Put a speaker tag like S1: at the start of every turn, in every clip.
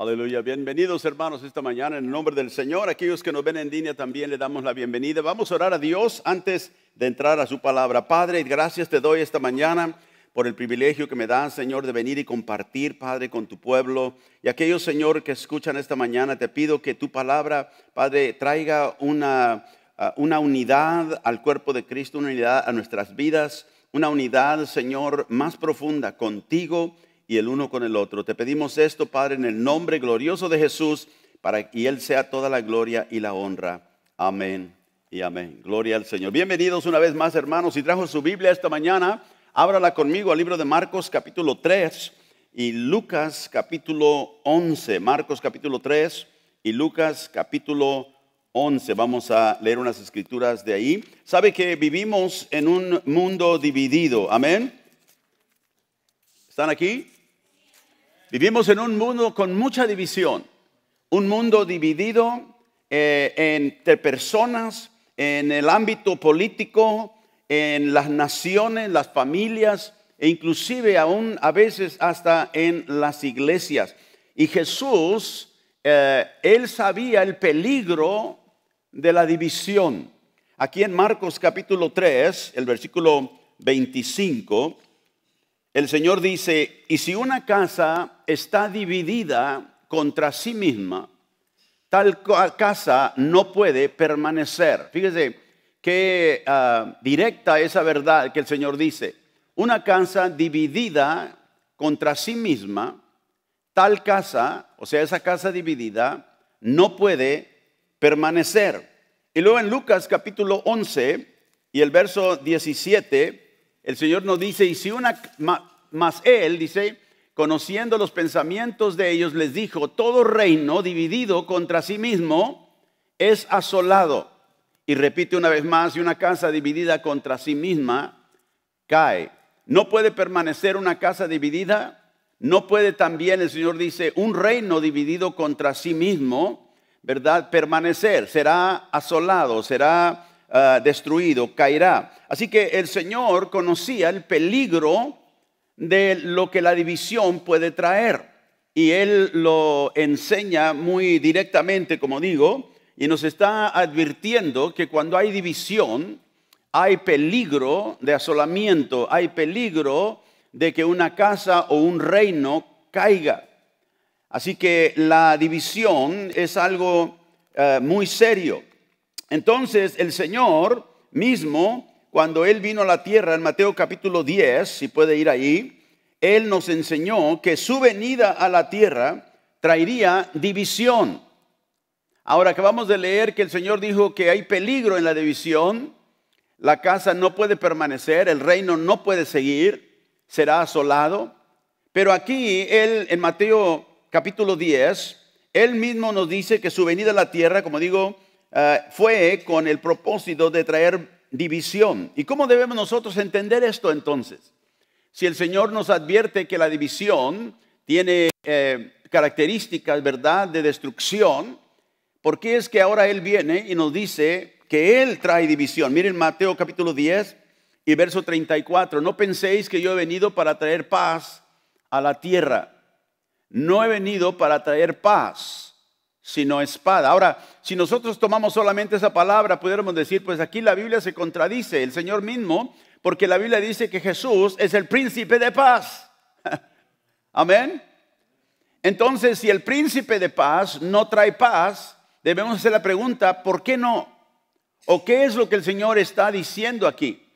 S1: Aleluya, bienvenidos hermanos esta mañana en el nombre del Señor. Aquellos que nos ven en línea también le damos la bienvenida. Vamos a orar a Dios antes de entrar a su palabra. Padre, gracias te doy esta mañana por el privilegio que me das, Señor, de venir y compartir, Padre, con tu pueblo. Y aquellos, Señor, que escuchan esta mañana, te pido que tu palabra, Padre, traiga una unidad al cuerpo de Cristo, una unidad a nuestras vidas, una unidad, Señor, más profunda contigo y el uno con el otro. Te pedimos esto, Padre, en el nombre glorioso de Jesús, para que Él sea toda la gloria y la honra. Amén y amén. Gloria al Señor. Bienvenidos una vez más, hermanos. Si trajo su Biblia esta mañana, ábrala conmigo al libro de Marcos capítulo 3 y Lucas capítulo 11. Marcos capítulo 3 y Lucas capítulo 11. Vamos a leer unas escrituras de ahí. Sabe que vivimos en un mundo dividido. Amén. ¿Están aquí? Vivimos en un mundo con mucha división, un mundo dividido entre personas, en el ámbito político, en las naciones, las familias e inclusive aún a veces hasta en las iglesias. Y Jesús, Él sabía el peligro de la división. Aquí en Marcos capítulo 3, el versículo 25, el Señor dice, y si una casa está dividida contra sí misma, tal casa no puede permanecer. Fíjese qué directa esa verdad que el Señor dice. Una casa dividida contra sí misma, tal casa, o sea, esa casa dividida, no puede permanecer. Y luego en Lucas capítulo 11 y el verso 17, el Señor nos dice, y si mas Él, dice, conociendo los pensamientos de ellos, les dijo, todo reino dividido contra sí mismo es asolado. Y repite una vez más, y una casa dividida contra sí misma cae. No puede permanecer una casa dividida, no puede también, el Señor dice, un reino dividido contra sí mismo, ¿verdad? Permanecer, será asolado, será destruido, caerá. Así que el Señor conocía el peligro de lo que la división puede traer. Y Él lo enseña muy directamente, como digo, y nos está advirtiendo que cuando hay división, hay peligro de asolamiento, hay peligro de que una casa o un reino caiga. Así que la división es algo muy serio. Entonces el Señor mismo, cuando Él vino a la tierra en Mateo capítulo 10, si puede ir ahí, Él nos enseñó que su venida a la tierra traería división. Ahora acabamos de leer que el Señor dijo que hay peligro en la división, la casa no puede permanecer, el reino no puede seguir, será asolado. Pero aquí Él en Mateo capítulo 10, Él mismo nos dice que su venida a la tierra, como digo, fue con el propósito de traer división. ¿Y cómo debemos nosotros entender esto entonces? Si el Señor nos advierte que la división tiene características, ¿verdad?, de destrucción, ¿por qué es que ahora Él viene y nos dice que Él trae división? Miren Mateo capítulo 10 y verso 34. No penséis que yo he venido para traer paz a la tierra. No he venido para traer paz, sino espada. Ahora, si nosotros tomamos solamente esa palabra, pudiéramos decir, pues aquí la Biblia se contradice, el Señor mismo, porque la Biblia dice que Jesús es el príncipe de paz. Amén. Entonces, si el príncipe de paz no trae paz, debemos hacer la pregunta, ¿por qué no? ¿O qué es lo que el Señor está diciendo aquí?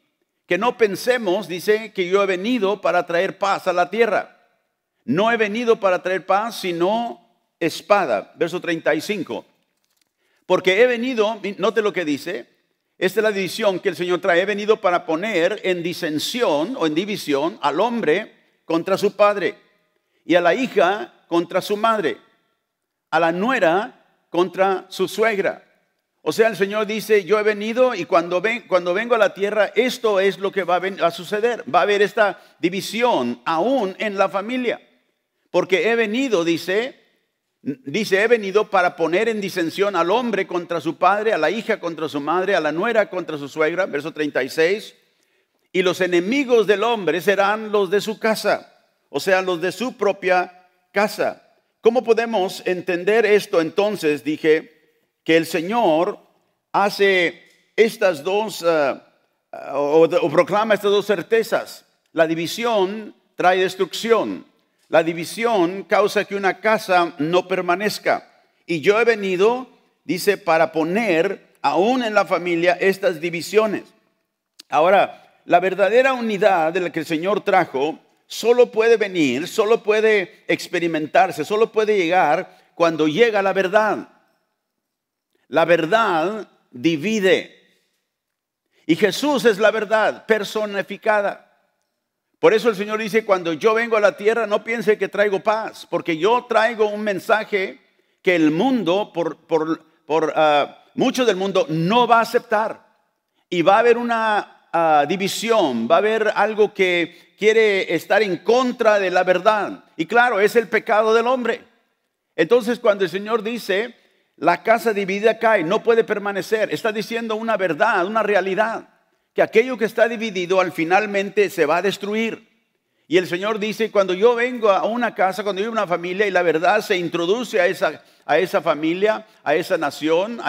S1: Que no pensemos, dice, que yo he venido para traer paz a la tierra. No he venido para traer paz, sino espada. Verso 35. Porque he venido, note lo que dice, esta es la división que el Señor trae. He venido para poner en disensión o en división al hombre contra su padre y a la hija contra su madre, a la nuera contra su suegra. O sea, el Señor dice, yo he venido y cuando vengo a la tierra, esto es lo que va a suceder. Va a haber esta división aún en la familia. Porque he venido, dice, he venido para poner en disensión al hombre contra su padre, a la hija contra su madre, a la nuera contra su suegra, verso 36. Y los enemigos del hombre serán los de su casa, o sea, los de su propia casa. ¿Cómo podemos entender esto entonces? Dije que el Señor hace estas dos, o proclama estas dos certezas. La división trae destrucción. La división causa que una casa no permanezca. Y yo he venido, dice, para poner aún en la familia estas divisiones. Ahora, la verdadera unidad de la que el Señor trajo solo puede venir, solo puede experimentarse, solo puede llegar cuando llega la verdad. La verdad divide. Y Jesús es la verdad personificada. Por eso el Señor dice, cuando yo vengo a la tierra, no piense que traigo paz, porque yo traigo un mensaje que el mundo, mucho del mundo, no va a aceptar. Y va a haber una división, va a haber algo que quiere estar en contra de la verdad. Y claro, es el pecado del hombre. Entonces, cuando el Señor dice, la casa dividida cae, no puede permanecer, está diciendo una verdad, una realidad, que aquello que está dividido al finalmente se va a destruir. Y el Señor dice, cuando yo vengo a una casa, cuando yo vengo a una familia y la verdad se introduce a esa familia, a esa nación,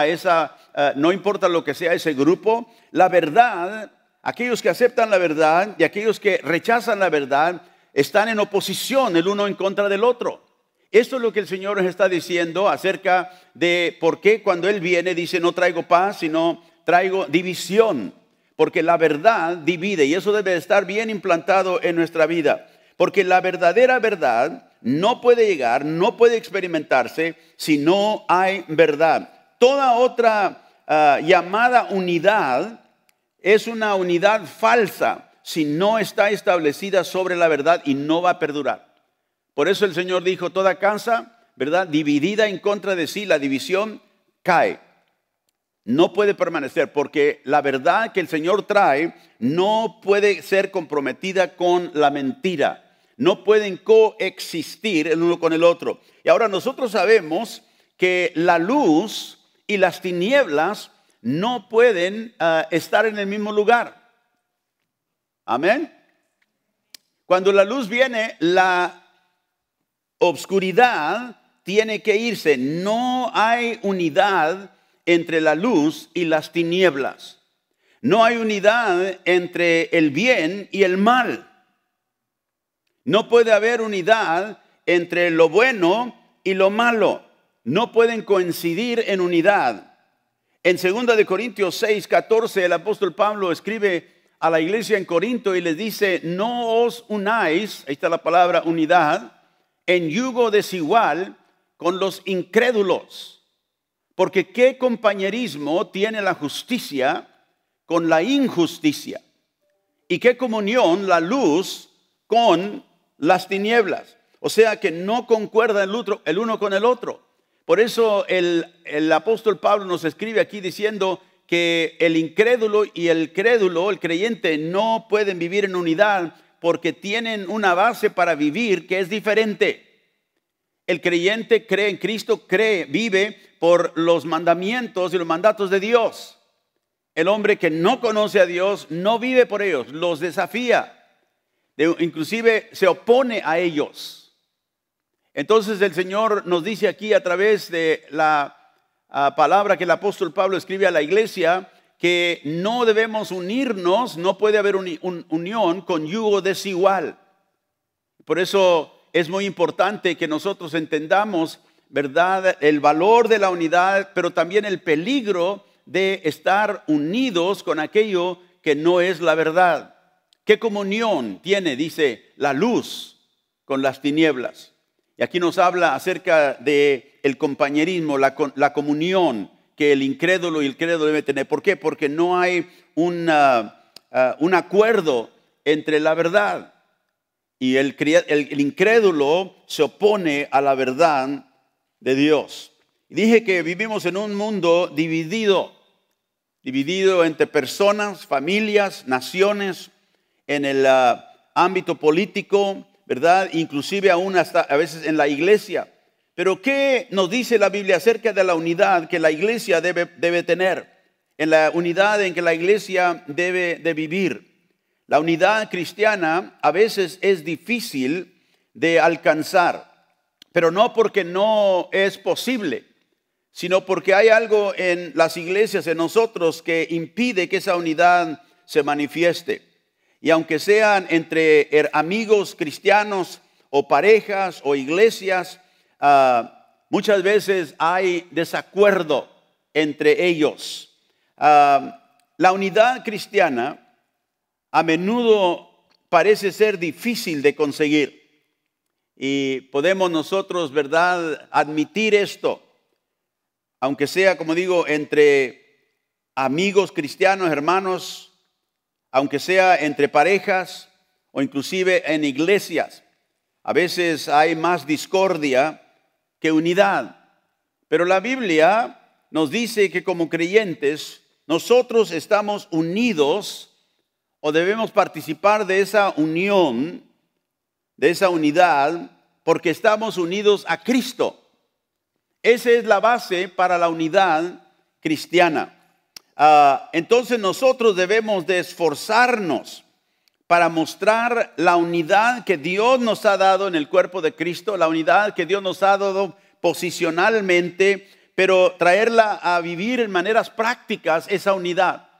S1: no importa lo que sea ese grupo, la verdad, aquellos que aceptan la verdad y aquellos que rechazan la verdad están en oposición el uno en contra del otro. Esto es lo que el Señor nos está diciendo acerca de por qué cuando Él viene dice no traigo paz, sino traigo división. Porque la verdad divide y eso debe estar bien implantado en nuestra vida. Porque la verdadera verdad no puede llegar, no puede experimentarse si no hay verdad. Toda otra llamada unidad es una unidad falsa si no está establecida sobre la verdad y no va a perdurar. Por eso el Señor dijo, toda casa, ¿verdad?, dividida en contra de sí, la división cae. No puede permanecer porque la verdad que el Señor trae no puede ser comprometida con la mentira. No pueden coexistir el uno con el otro. Y ahora nosotros sabemos que la luz y las tinieblas no pueden estar en el mismo lugar. Amén. Cuando la luz viene, la obscuridad tiene que irse. No hay unidad entre la luz y las tinieblas. No hay unidad entre el bien y el mal. No puede haber unidad entre lo bueno y lo malo. No pueden coincidir en unidad. En 2 Corintios 6:14 el apóstol Pablo escribe a la iglesia en Corinto y les dice, no os unáis, ahí está la palabra unidad, en yugo desigual con los incrédulos. Porque ¿qué compañerismo tiene la justicia con la injusticia? ¿Y qué comunión la luz con las tinieblas? O sea que no concuerda el uno con el otro. Por eso el apóstol Pablo nos escribe aquí diciendo que el incrédulo y el crédulo, el creyente, no pueden vivir en unidad porque tienen una base para vivir que es diferente. El creyente cree en Cristo, vive por los mandamientos y los mandatos de Dios. El hombre que no conoce a Dios no vive por ellos, los desafía, inclusive se opone a ellos. Entonces el Señor nos dice aquí a través de la palabra que el apóstol Pablo escribe a la iglesia que no debemos unirnos, no puede haber unión con yugo desigual. Por eso es muy importante que nosotros entendamos, ¿verdad?, el valor de la unidad, pero también el peligro de estar unidos con aquello que no es la verdad. ¿Qué comunión tiene, dice, la luz con las tinieblas? Y aquí nos habla acerca de el compañerismo, la comunión que el incrédulo y el crédulo deben tener. ¿Por qué? Porque no hay un acuerdo entre la verdad. Y el incrédulo se opone a la verdad de Dios. Y dije que vivimos en un mundo dividido entre personas, familias, naciones, en el ámbito político, ¿verdad? Inclusive aún hasta a veces en la iglesia. Pero ¿qué nos dice la Biblia acerca de la unidad que la iglesia debe tener? En la unidad en que la iglesia debe de vivir. La unidad cristiana a veces es difícil de alcanzar, pero no porque no es posible, sino porque hay algo en las iglesias, en nosotros, que impide que esa unidad se manifieste. Y aunque sean entre amigos cristianos o parejas o iglesias, muchas veces hay desacuerdo entre ellos. La unidad cristiana a menudo parece ser difícil de conseguir. Y podemos nosotros, ¿verdad?, admitir esto. Aunque sea, como digo, entre amigos cristianos, hermanos, aunque sea entre parejas o inclusive en iglesias. A veces hay más discordia que unidad. Pero la Biblia nos dice que como creyentes nosotros estamos unidos o debemos participar de esa unión, de esa unidad, porque estamos unidos a Cristo. Esa es la base para la unidad cristiana. Entonces nosotros debemos de esforzarnos para mostrar la unidad que Dios nos ha dado en el cuerpo de Cristo, la unidad que Dios nos ha dado posicionalmente, pero traerla a vivir en maneras prácticas esa unidad.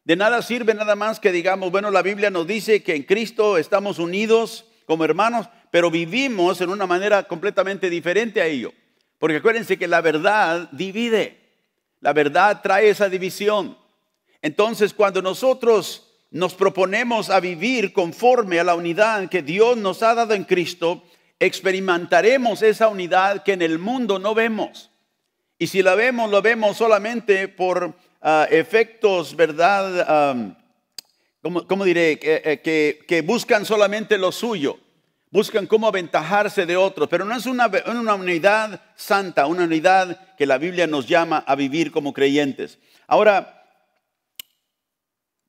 S1: De nada sirve nada más que digamos, bueno, la Biblia nos dice que en Cristo estamos unidos como hermanos, pero vivimos en una manera completamente diferente a ello. Porque acuérdense que la verdad divide, la verdad trae esa división. Entonces, cuando nosotros nos proponemos a vivir conforme a la unidad que Dios nos ha dado en Cristo, experimentaremos esa unidad que en el mundo no vemos. Y si la vemos, lo vemos solamente por efectos, ¿verdad? ¿Cómo diré? Que buscan solamente lo suyo. Buscan cómo aventajarse de otros, pero no es una unidad santa, una unidad que la Biblia nos llama a vivir como creyentes. Ahora,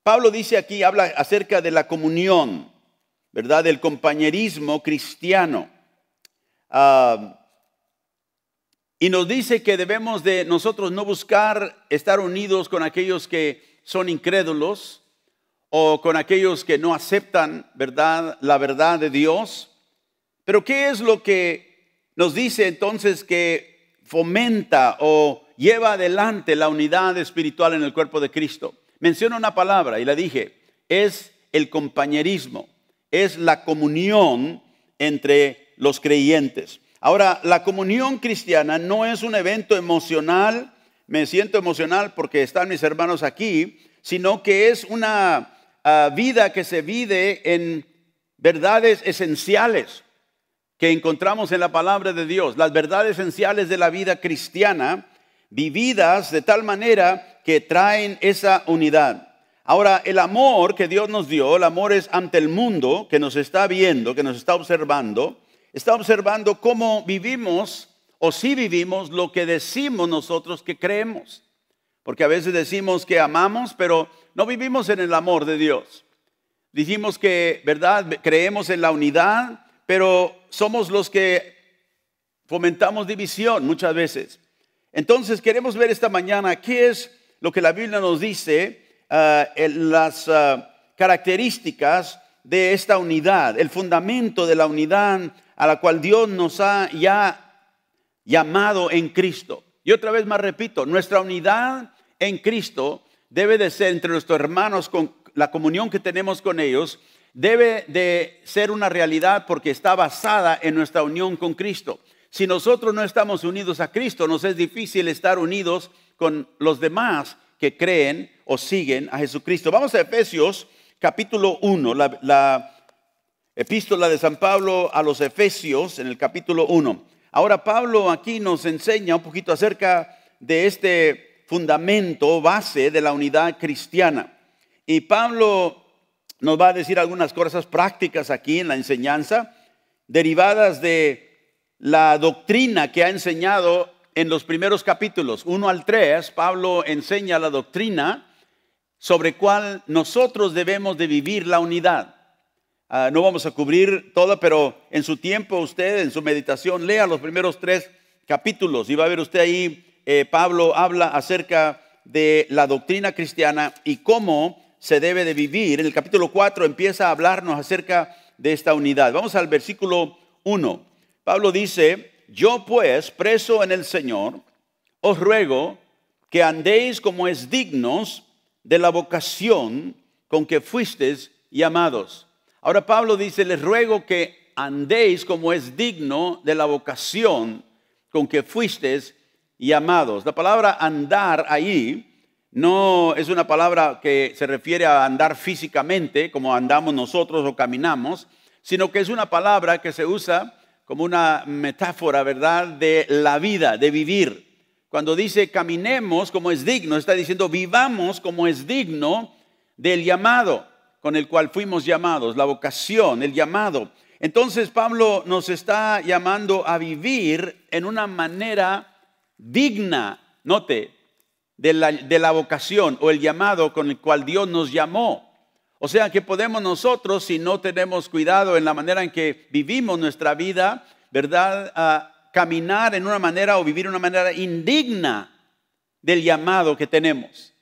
S1: Pablo dice aquí, habla acerca de la comunión, ¿verdad? Del compañerismo cristiano. Y nos dice que debemos de nosotros no buscar estar unidos con aquellos que son incrédulos o con aquellos que no aceptan, ¿verdad?, la verdad de Dios. Pero ¿qué es lo que nos dice entonces que fomenta o lleva adelante la unidad espiritual en el cuerpo de Cristo? Menciona una palabra y la dije, es el compañerismo, es la comunión entre los creyentes. Ahora, la comunión cristiana no es un evento emocional, me siento emocional porque están mis hermanos aquí, sino que es una vida que se vive en verdades esenciales que encontramos en la palabra de Dios, las verdades esenciales de la vida cristiana, vividas de tal manera que traen esa unidad. Ahora, el amor que Dios nos dio, el amor es ante el mundo que nos está viendo, que nos está observando cómo vivimos o si vivimos lo que decimos nosotros que creemos. Porque a veces decimos que amamos, pero no vivimos en el amor de Dios. Dijimos que, ¿verdad?, creemos en la unidad, pero somos los que fomentamos división muchas veces. Entonces queremos ver esta mañana qué es lo que la Biblia nos dice, las características de esta unidad, el fundamento de la unidad a la cual Dios nos ha ya llamado en Cristo. Y otra vez más repito, nuestra unidad en Cristo debe de ser entre nuestros hermanos, con la comunión que tenemos con ellos, debe de ser una realidad porque está basada en nuestra unión con Cristo. Si nosotros no estamos unidos a Cristo, nos es difícil estar unidos con los demás que creen o siguen a Jesucristo. Vamos a Efesios capítulo 1, la epístola de San Pablo a los Efesios en el capítulo 1. Ahora Pablo aquí nos enseña un poquito acerca de este fundamento base de la unidad cristiana. Y Pablo nos va a decir algunas cosas prácticas aquí en la enseñanza, derivadas de la doctrina que ha enseñado en los primeros capítulos, 1 al 3. Pablo enseña la doctrina sobre cuál nosotros debemos de vivir la unidad. No vamos a cubrir todo, pero en su tiempo usted, en su meditación, lea los primeros 3 capítulos y va a ver usted ahí, Pablo habla acerca de la doctrina cristiana y cómo se debe de vivir. En el capítulo 4 empieza a hablarnos acerca de esta unidad. Vamos al versículo 1. Pablo dice, yo pues, preso en el Señor, os ruego que andéis como es dignos de la vocación con que fuisteis llamados. Ahora Pablo dice, les ruego que andéis como es digno de la vocación con que fuisteis llamados. La palabra andar ahí no es una palabra que se refiere a andar físicamente, como andamos nosotros o caminamos, sino que es una palabra que se usa como una metáfora, ¿verdad?, de la vida, de vivir. Cuando dice caminemos como es digno, está diciendo vivamos como es digno del llamado con el cual fuimos llamados, la vocación, el llamado. Entonces Pablo nos está llamando a vivir en una manera digna, note, de la vocación o el llamado con el cual Dios nos llamó. O sea que podemos nosotros, si no tenemos cuidado en la manera en que vivimos nuestra vida, ¿verdad?, caminar en una manera o vivir de una manera indigna del llamado que tenemos,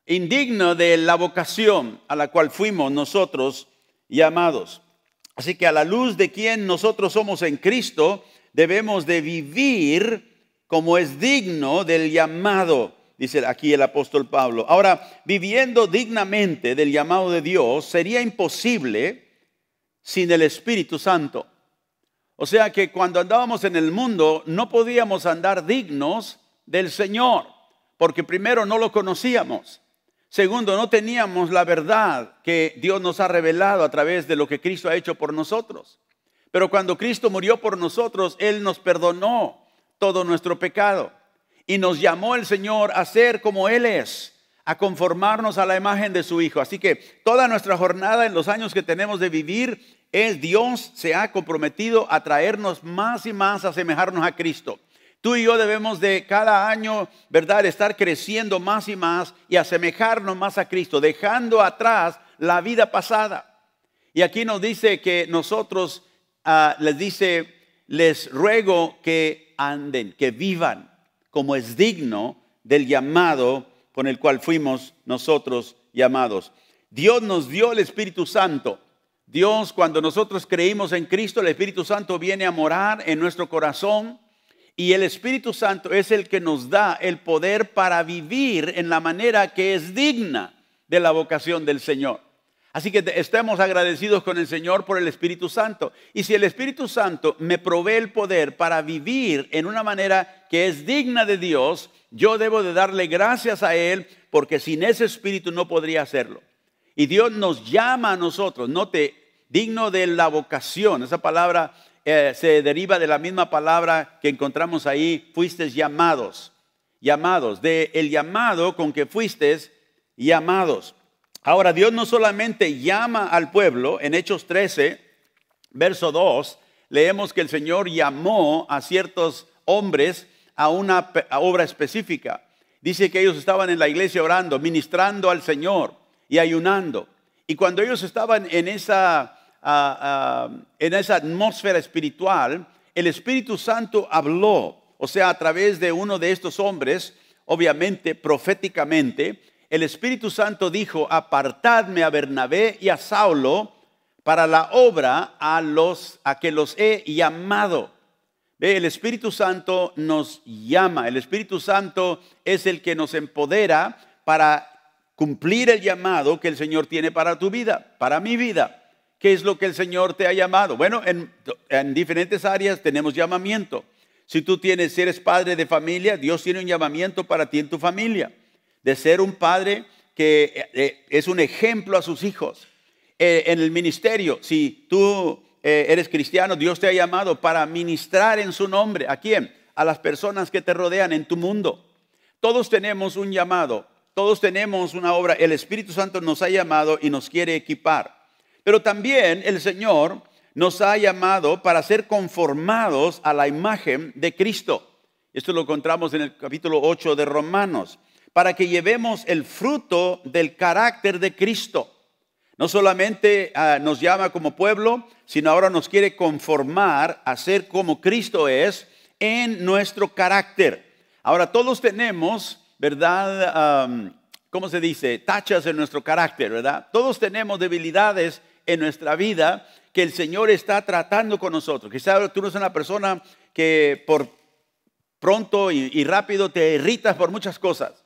S1: indigno de la vocación a la cual fuimos nosotros llamados. Así que a la luz de quien nosotros somos en Cristo, debemos de vivir como es digno del llamado, dice aquí el apóstol Pablo. Ahora, viviendo dignamente del llamado de Dios sería imposible sin el Espíritu Santo. O sea que cuando andábamos en el mundo no podíamos andar dignos del Señor, porque primero no lo conocíamos. Segundo, no teníamos la verdad que Dios nos ha revelado a través de lo que Cristo ha hecho por nosotros. Pero cuando Cristo murió por nosotros, Él nos perdonó todo nuestro pecado. Y nos llamó el Señor a ser como Él es, a conformarnos a la imagen de su Hijo. Así que toda nuestra jornada en los años que tenemos de vivir Dios se ha comprometido a traernos más y más a asemejarnos a Cristo. Tú y yo debemos de cada año, ¿verdad?, estar creciendo más y más y asemejarnos más a Cristo, dejando atrás la vida pasada. Y aquí nos dice que nosotros, les ruego que anden, que vivan como es digno del llamado con el cual fuimos nosotros llamados. Dios nos dio el Espíritu Santo. Dios, cuando nosotros creímos en Cristo, el Espíritu Santo viene a morar en nuestro corazón y el Espíritu Santo es el que nos da el poder para vivir en la manera que es digna de la vocación del Señor. Así que estemos agradecidos con el Señor por el Espíritu Santo. Y si el Espíritu Santo me provee el poder para vivir en una manera que es digna de Dios, yo debo de darle gracias a Él, porque sin ese Espíritu no podría hacerlo. Y Dios nos llama a nosotros, note, digno de la vocación. Esa palabra se deriva de la misma palabra que encontramos ahí, fuisteis llamados. Llamados, de el llamado con que fuisteis llamados. Ahora, Dios no solamente llama al pueblo. En Hechos 13, verso 2, leemos que el Señor llamó a ciertos hombres a una obra específica. Dice que ellos estaban en la iglesia orando, ministrando al Señor y ayunando. Y cuando ellos estaban en esa atmósfera espiritual, el Espíritu Santo habló, o sea, a través de uno de estos hombres, obviamente proféticamente. El Espíritu Santo dijo: apartadme a Bernabé y a Saulo para la obra a que los he llamado. Ve, el Espíritu Santo nos llama. El Espíritu Santo es el que nos empodera para cumplir el llamado que el Señor tiene para tu vida, para mi vida. ¿Qué es lo que el Señor te ha llamado? Bueno, en diferentes áreas tenemos llamamiento. Si eres padre de familia, Dios tiene un llamamiento para ti en tu familia, de ser un padre que es un ejemplo a sus hijos. En el ministerio, si tú eres cristiano, Dios te ha llamado para ministrar en su nombre. ¿A quién? A las personas que te rodean en tu mundo. Todos tenemos un llamado. Todos tenemos una obra. El Espíritu Santo nos ha llamado y nos quiere equipar. Pero también el Señor nos ha llamado para ser conformados a la imagen de Cristo. Esto lo encontramos en el capítulo 8 de Romanos. Para que llevemos el fruto del carácter de Cristo. No solamente nos llama como pueblo, sino ahora nos quiere conformar a ser como Cristo es en nuestro carácter. Ahora todos tenemos, ¿verdad? ¿Cómo se dice? Tachas en nuestro carácter, ¿verdad? Todos tenemos debilidades en nuestra vida que el Señor está tratando con nosotros. Quizás tú no eres una persona que por pronto y rápido te irritas por muchas cosas.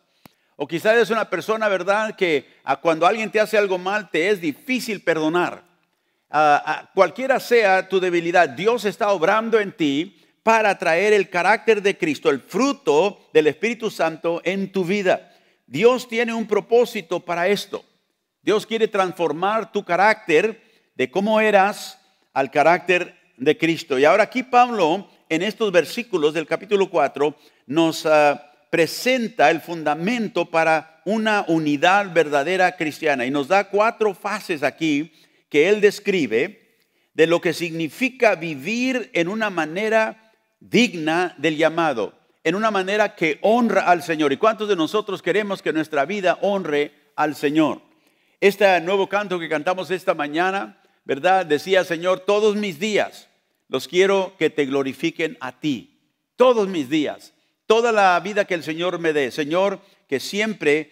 S1: O quizás eres una persona, ¿verdad?, que cuando alguien te hace algo mal te es difícil perdonar. Cualquiera sea tu debilidad, Dios está obrando en ti para traer el carácter de Cristo, el fruto del Espíritu Santo en tu vida. Dios tiene un propósito para esto. Dios quiere transformar tu carácter de cómo eras al carácter de Cristo. Y ahora aquí Pablo, en estos versículos del capítulo 4, nos presenta el fundamento para una unidad verdadera cristiana. Y nos da 4 fases aquí que él describe de lo que significa vivir en una manera digna del llamado, en una manera que honra al Señor. ¿Y cuántos de nosotros queremos que nuestra vida honre al Señor? Este nuevo canto que cantamos esta mañana, ¿verdad? Decía, Señor, todos mis días los quiero que te glorifiquen a ti. Todos mis días, toda la vida que el Señor me dé, Señor, que siempre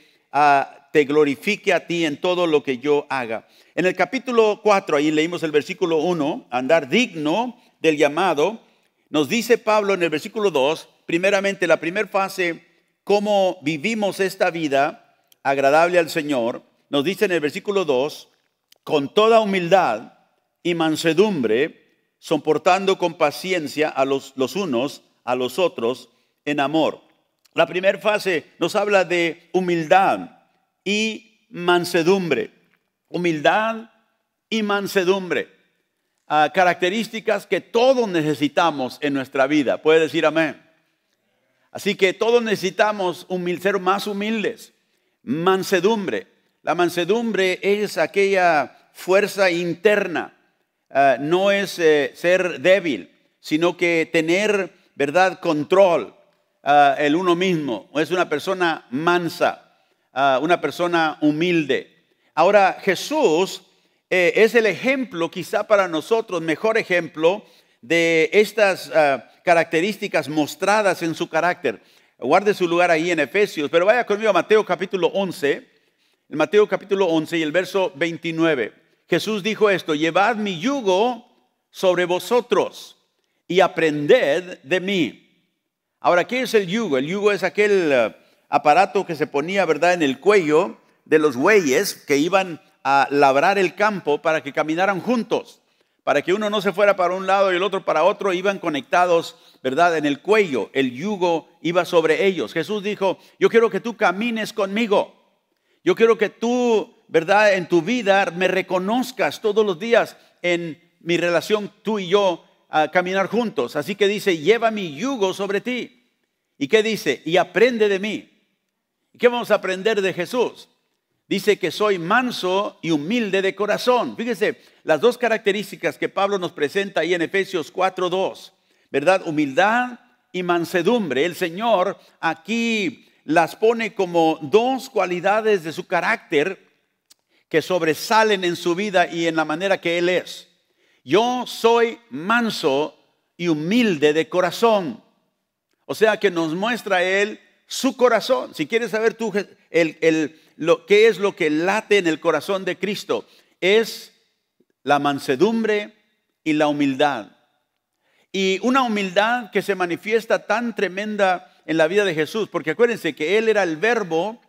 S1: te glorifique a ti en todo lo que yo haga. En el capítulo 4, ahí leímos el versículo 1, andar digno del llamado. Nos dice Pablo en el versículo 2, primeramente la primera fase, cómo vivimos esta vida agradable al Señor. Nos dice en el versículo 2, con toda humildad y mansedumbre, soportando con paciencia a los unos a los otros en amor. La primera fase nos habla de humildad y mansedumbre. Humildad y mansedumbre. Características que todos necesitamos en nuestra vida. ¿Puede decir amén? Así que todos necesitamos ser más humildes. Mansedumbre. La mansedumbre es aquella fuerza interna. No es ser débil, sino que tener, ¿verdad?, control el uno mismo. Es una persona mansa, una persona humilde. Ahora, Jesús es el ejemplo, quizá para nosotros, mejor ejemplo de estas características mostradas en su carácter. Guarde su lugar ahí en Efesios, pero vaya conmigo a Mateo capítulo 11, en Mateo capítulo 11 y el verso 29. Jesús dijo esto, llevad mi yugo sobre vosotros y aprended de mí. Ahora, ¿qué es el yugo? El yugo es aquel aparato que se ponía, ¿verdad?, en el cuello de los bueyes que iban a labrar el campo para que caminaran juntos, para que uno no se fuera para un lado y el otro para otro, iban conectados, ¿verdad?, en el cuello, el yugo iba sobre ellos. Jesús dijo, yo quiero que tú camines conmigo, yo quiero que tú, ¿verdad?, en tu vida me reconozcas todos los días en mi relación tú y yo a caminar juntos. Así que dice, lleva mi yugo sobre ti. ¿Y qué dice? Y aprende de mí. ¿Y qué vamos a aprender de Jesús? Dice que soy manso y humilde de corazón. Fíjese, las dos características que Pablo nos presenta ahí en Efesios 4:2, ¿verdad? Humildad y mansedumbre. El Señor aquí las pone como dos cualidades de su carácter que sobresalen en su vida y en la manera que Él es. Yo soy manso y humilde de corazón. O sea que nos muestra Él su corazón. Si quieres saber tú qué es lo que late en el corazón de Cristo, es la mansedumbre y la humildad. Y una humildad que se manifiesta tan tremenda en la vida de Jesús, porque acuérdense que Él era el verbo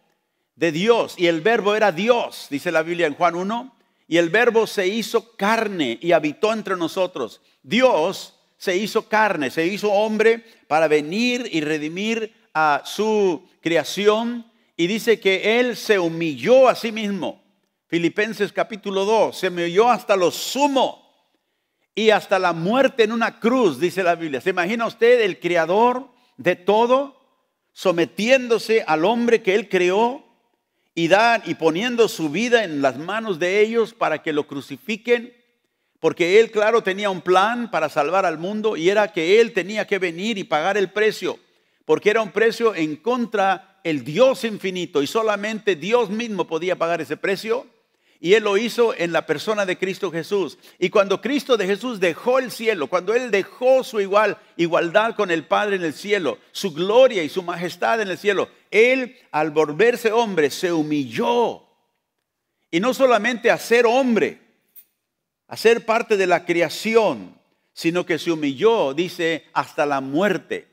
S1: de Dios y el verbo era Dios, dice la Biblia en Juan 1, y el verbo se hizo carne y habitó entre nosotros. Dios se hizo carne, se hizo hombre para venir y redimir a su creación, y dice que Él se humilló a sí mismo. Filipenses capítulo 2, se humilló hasta lo sumo y hasta la muerte en una cruz, dice la Biblia. ¿Se imagina usted el creador de todo sometiéndose al hombre que Él creó y poniendo su vida en las manos de ellos para que lo crucifiquen? Porque Él, claro, tenía un plan para salvar al mundo y era que Él tenía que venir y pagar el precio, porque era un precio en contra el Dios infinito y solamente Dios mismo podía pagar ese precio. Y Él lo hizo en la persona de Cristo Jesús. Y cuando Cristo de Jesús dejó el cielo, cuando Él dejó su igualdad con el Padre en el cielo, su gloria y su majestad en el cielo, Él al volverse hombre se humilló. Y no solamente a ser hombre, a ser parte de la creación, sino que se humilló, dice, hasta la muerte.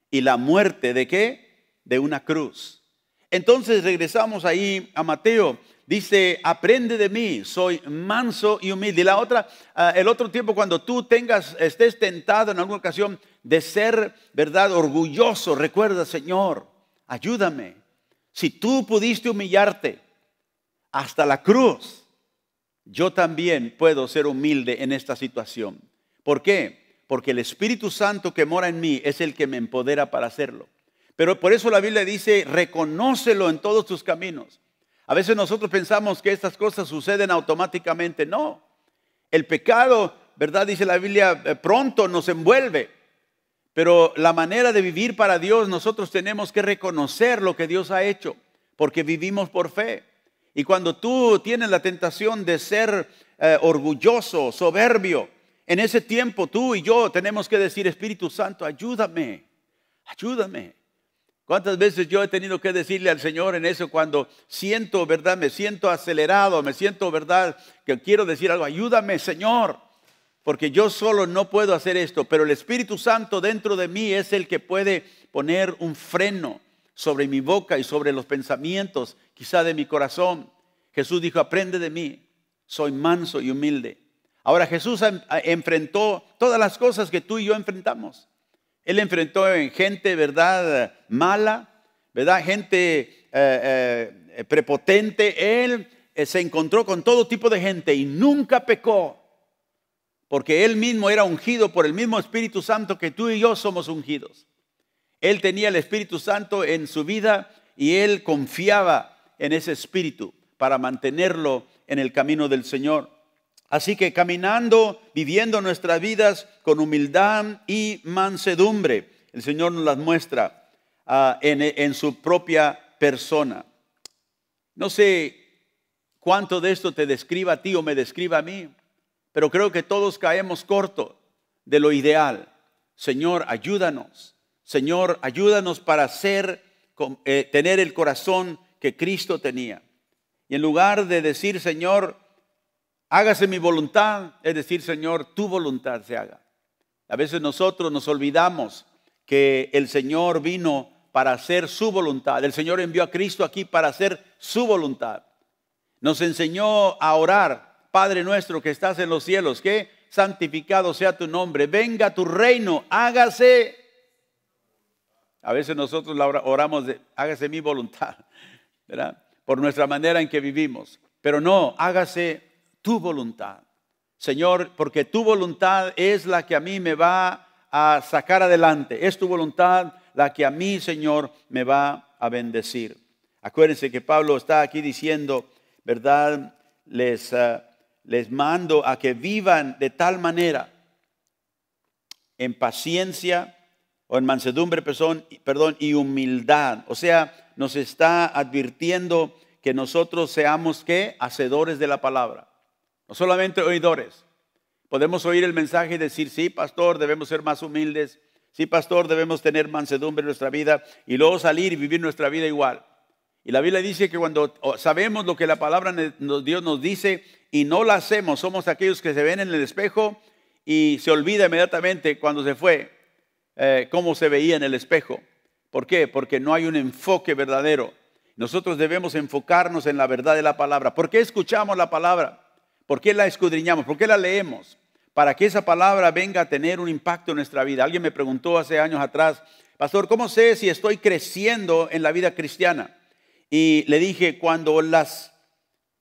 S1: ¿Y la muerte de qué? De una cruz. Entonces regresamos ahí a Mateo. Dice, aprende de mí, soy manso y humilde. Y la otra, el otro tiempo cuando tú estés tentado en alguna ocasión de ser, ¿verdad?, orgulloso, recuerda, Señor, ayúdame. Si tú pudiste humillarte hasta la cruz, yo también puedo ser humilde en esta situación. ¿Por qué? Porque el Espíritu Santo que mora en mí es el que me empodera para hacerlo. Pero por eso la Biblia dice, reconócelo en todos tus caminos. A veces nosotros pensamos que estas cosas suceden automáticamente. No, el pecado, ¿verdad?, dice la Biblia, pronto nos envuelve. Pero la manera de vivir para Dios, nosotros tenemos que reconocer lo que Dios ha hecho, porque vivimos por fe. Y cuando tú tienes la tentación de ser orgulloso, soberbio, en ese tiempo tú y yo tenemos que decir, Espíritu Santo, ayúdame, ayúdame. ¿Cuántas veces yo he tenido que decirle al Señor en eso cuando siento, verdad, me siento acelerado, me siento, verdad, que quiero decir algo? Ayúdame, Señor, porque yo solo no puedo hacer esto, pero el Espíritu Santo dentro de mí es el que puede poner un freno sobre mi boca y sobre los pensamientos, quizá de mi corazón. Jesús dijo, aprende de mí, soy manso y humilde. Ahora Jesús enfrentó todas las cosas que tú y yo enfrentamos. Él enfrentó en gente, ¿verdad?, mala, ¿verdad?, gente prepotente. Él se encontró con todo tipo de gente y nunca pecó. Porque Él mismo era ungido por el mismo Espíritu Santo que tú y yo somos ungidos. Él tenía el Espíritu Santo en su vida y Él confiaba en ese Espíritu para mantenerlo en el camino del Señor. Así que caminando, viviendo nuestras vidas con humildad y mansedumbre, el Señor nos las muestra en su propia persona. No sé cuánto de esto te describa a ti o me describa a mí, pero creo que todos caemos corto de lo ideal. Señor, ayúdanos. Señor, ayúdanos para tener el corazón que Cristo tenía. Y en lugar de decir, Señor, hágase mi voluntad, es decir, Señor, tu voluntad se haga. A veces nosotros nos olvidamos que el Señor vino para hacer su voluntad. El Señor envió a Cristo aquí para hacer su voluntad. Nos enseñó a orar, Padre nuestro que estás en los cielos, que santificado sea tu nombre, venga tu reino, hágase. A veces nosotros oramos de hágase mi voluntad, ¿verdad?, por nuestra manera en que vivimos. Pero no, hágase tu voluntad, Señor, porque tu voluntad es la que a mí me va a sacar adelante. Es tu voluntad la que a mí, Señor, me va a bendecir. Acuérdense que Pablo está aquí diciendo, ¿verdad? Les mando a que vivan de tal manera, en paciencia o en mansedumbre, perdón, y humildad. O sea, nos está advirtiendo que nosotros seamos, ¿qué?, hacedores de la palabra. No solamente oidores. Podemos oír el mensaje y decir, sí, pastor, debemos ser más humildes. Sí, pastor, debemos tener mansedumbre en nuestra vida. Y luego salir y vivir nuestra vida igual. Y la Biblia dice que cuando sabemos lo que la palabra de Dios nos dice y no la hacemos, somos aquellos que se ven en el espejo y se olvida inmediatamente cuando se fue cómo se veía en el espejo. ¿Por qué? Porque no hay un enfoque verdadero. Nosotros debemos enfocarnos en la verdad de la palabra. ¿Por qué escuchamos la palabra? ¿Por qué la escudriñamos? ¿Por qué la leemos? Para que esa palabra venga a tener un impacto en nuestra vida. Alguien me preguntó hace años atrás, pastor, ¿cómo sé si estoy creciendo en la vida cristiana? Y le dije, cuando las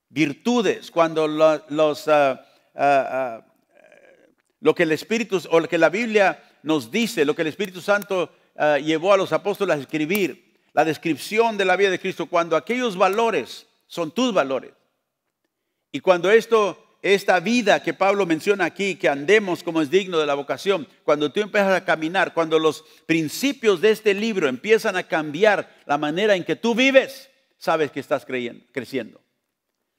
S1: virtudes, cuando lo que el Espíritu o lo que la Biblia nos dice, lo que el Espíritu Santo llevó a los apóstoles a escribir, la descripción de la vida de Cristo, cuando aquellos valores son tus valores. Y cuando esta vida que Pablo menciona aquí, que andemos como es digno de la vocación, cuando tú empiezas a caminar, cuando los principios de este libro empiezan a cambiar la manera en que tú vives, sabes que estás creciendo.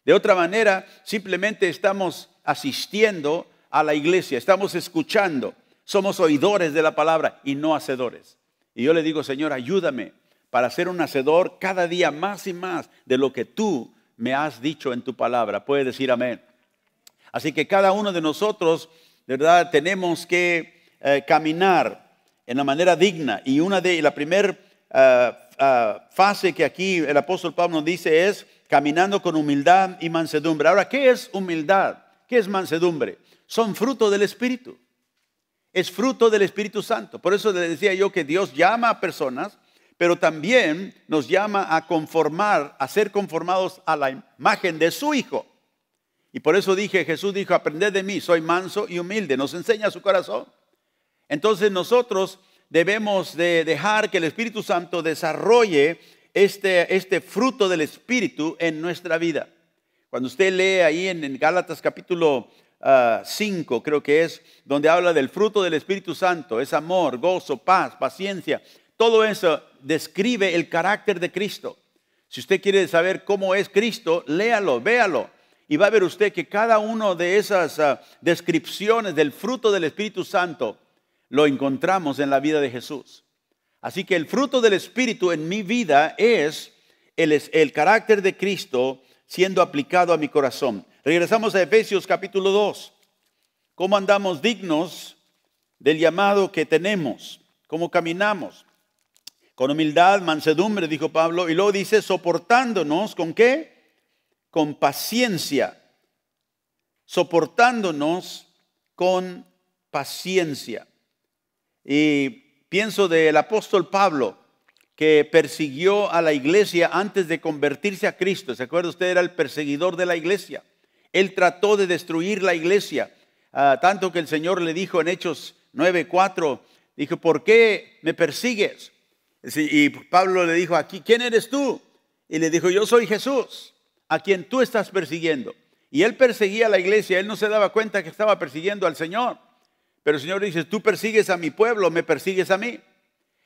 S1: De otra manera, simplemente estamos asistiendo a la iglesia, estamos escuchando, somos oidores de la palabra y no hacedores. Y yo le digo, Señor, ayúdame para ser un hacedor cada día más y más de lo que tú me has dicho en tu palabra. Puedes decir amén. Así que cada uno de nosotros, de verdad, tenemos que caminar en la manera digna. Y la primera fase que aquí el apóstol Pablo nos dice es caminando con humildad y mansedumbre. Ahora, ¿qué es humildad? ¿Qué es mansedumbre? Son fruto del Espíritu. Es fruto del Espíritu Santo. Por eso le decía yo que Dios llama a personas, pero también nos llama a ser conformados a la imagen de su Hijo. Y por eso Jesús dijo, aprended de mí, soy manso y humilde. Nos enseña su corazón. Entonces nosotros debemos de dejar que el Espíritu Santo desarrolle este fruto del Espíritu en nuestra vida. Cuando usted lee ahí en Gálatas capítulo 5, creo que es, donde habla del fruto del Espíritu Santo, es amor, gozo, paz, paciencia. Todo eso describe el carácter de Cristo. Si usted quiere saber cómo es Cristo, léalo, véalo. Y va a ver usted que cada una de esas descripciones del fruto del Espíritu Santo lo encontramos en la vida de Jesús. Así que el fruto del Espíritu en mi vida es el carácter de Cristo siendo aplicado a mi corazón. Regresamos a Efesios capítulo 2. ¿Cómo andamos dignos del llamado que tenemos? ¿Cómo caminamos? Con humildad, mansedumbre, dijo Pablo. Y luego dice, soportándonos, ¿con qué? Con paciencia. Soportándonos con paciencia. Y pienso del apóstol Pablo, que persiguió a la iglesia antes de convertirse a Cristo. ¿Se acuerda usted? Era el perseguidor de la iglesia. Él trató de destruir la iglesia, tanto que el Señor le dijo en Hechos 9:4, dijo, ¿por qué me persigues? Y Pablo le dijo, aquí, ¿quién eres tú? Y le dijo, yo soy Jesús, a quien tú estás persiguiendo. Y él perseguía a la iglesia, él no se daba cuenta que estaba persiguiendo al Señor. Pero el Señor dice, tú persigues a mi pueblo, me persigues a mí.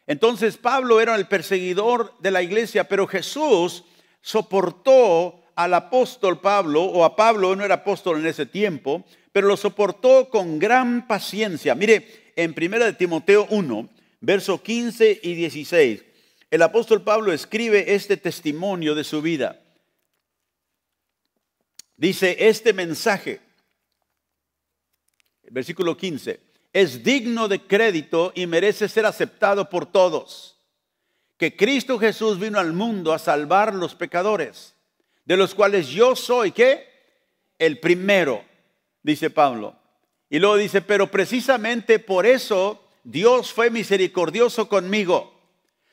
S1: Entonces Pablo era el perseguidor de la iglesia, pero Jesús soportó al apóstol Pablo, o a Pablo, no era apóstol en ese tiempo, pero lo soportó con gran paciencia. Mire, en 1 Timoteo 1, versos 15 y 16, el apóstol Pablo escribe este testimonio de su vida. Dice, este mensaje, versículo 15, es digno de crédito y merece ser aceptado por todos, que Cristo Jesús vino al mundo a salvar los pecadores, de los cuales yo soy, ¿qué? El primero, dice Pablo. Y luego dice, pero precisamente por eso Dios fue misericordioso conmigo,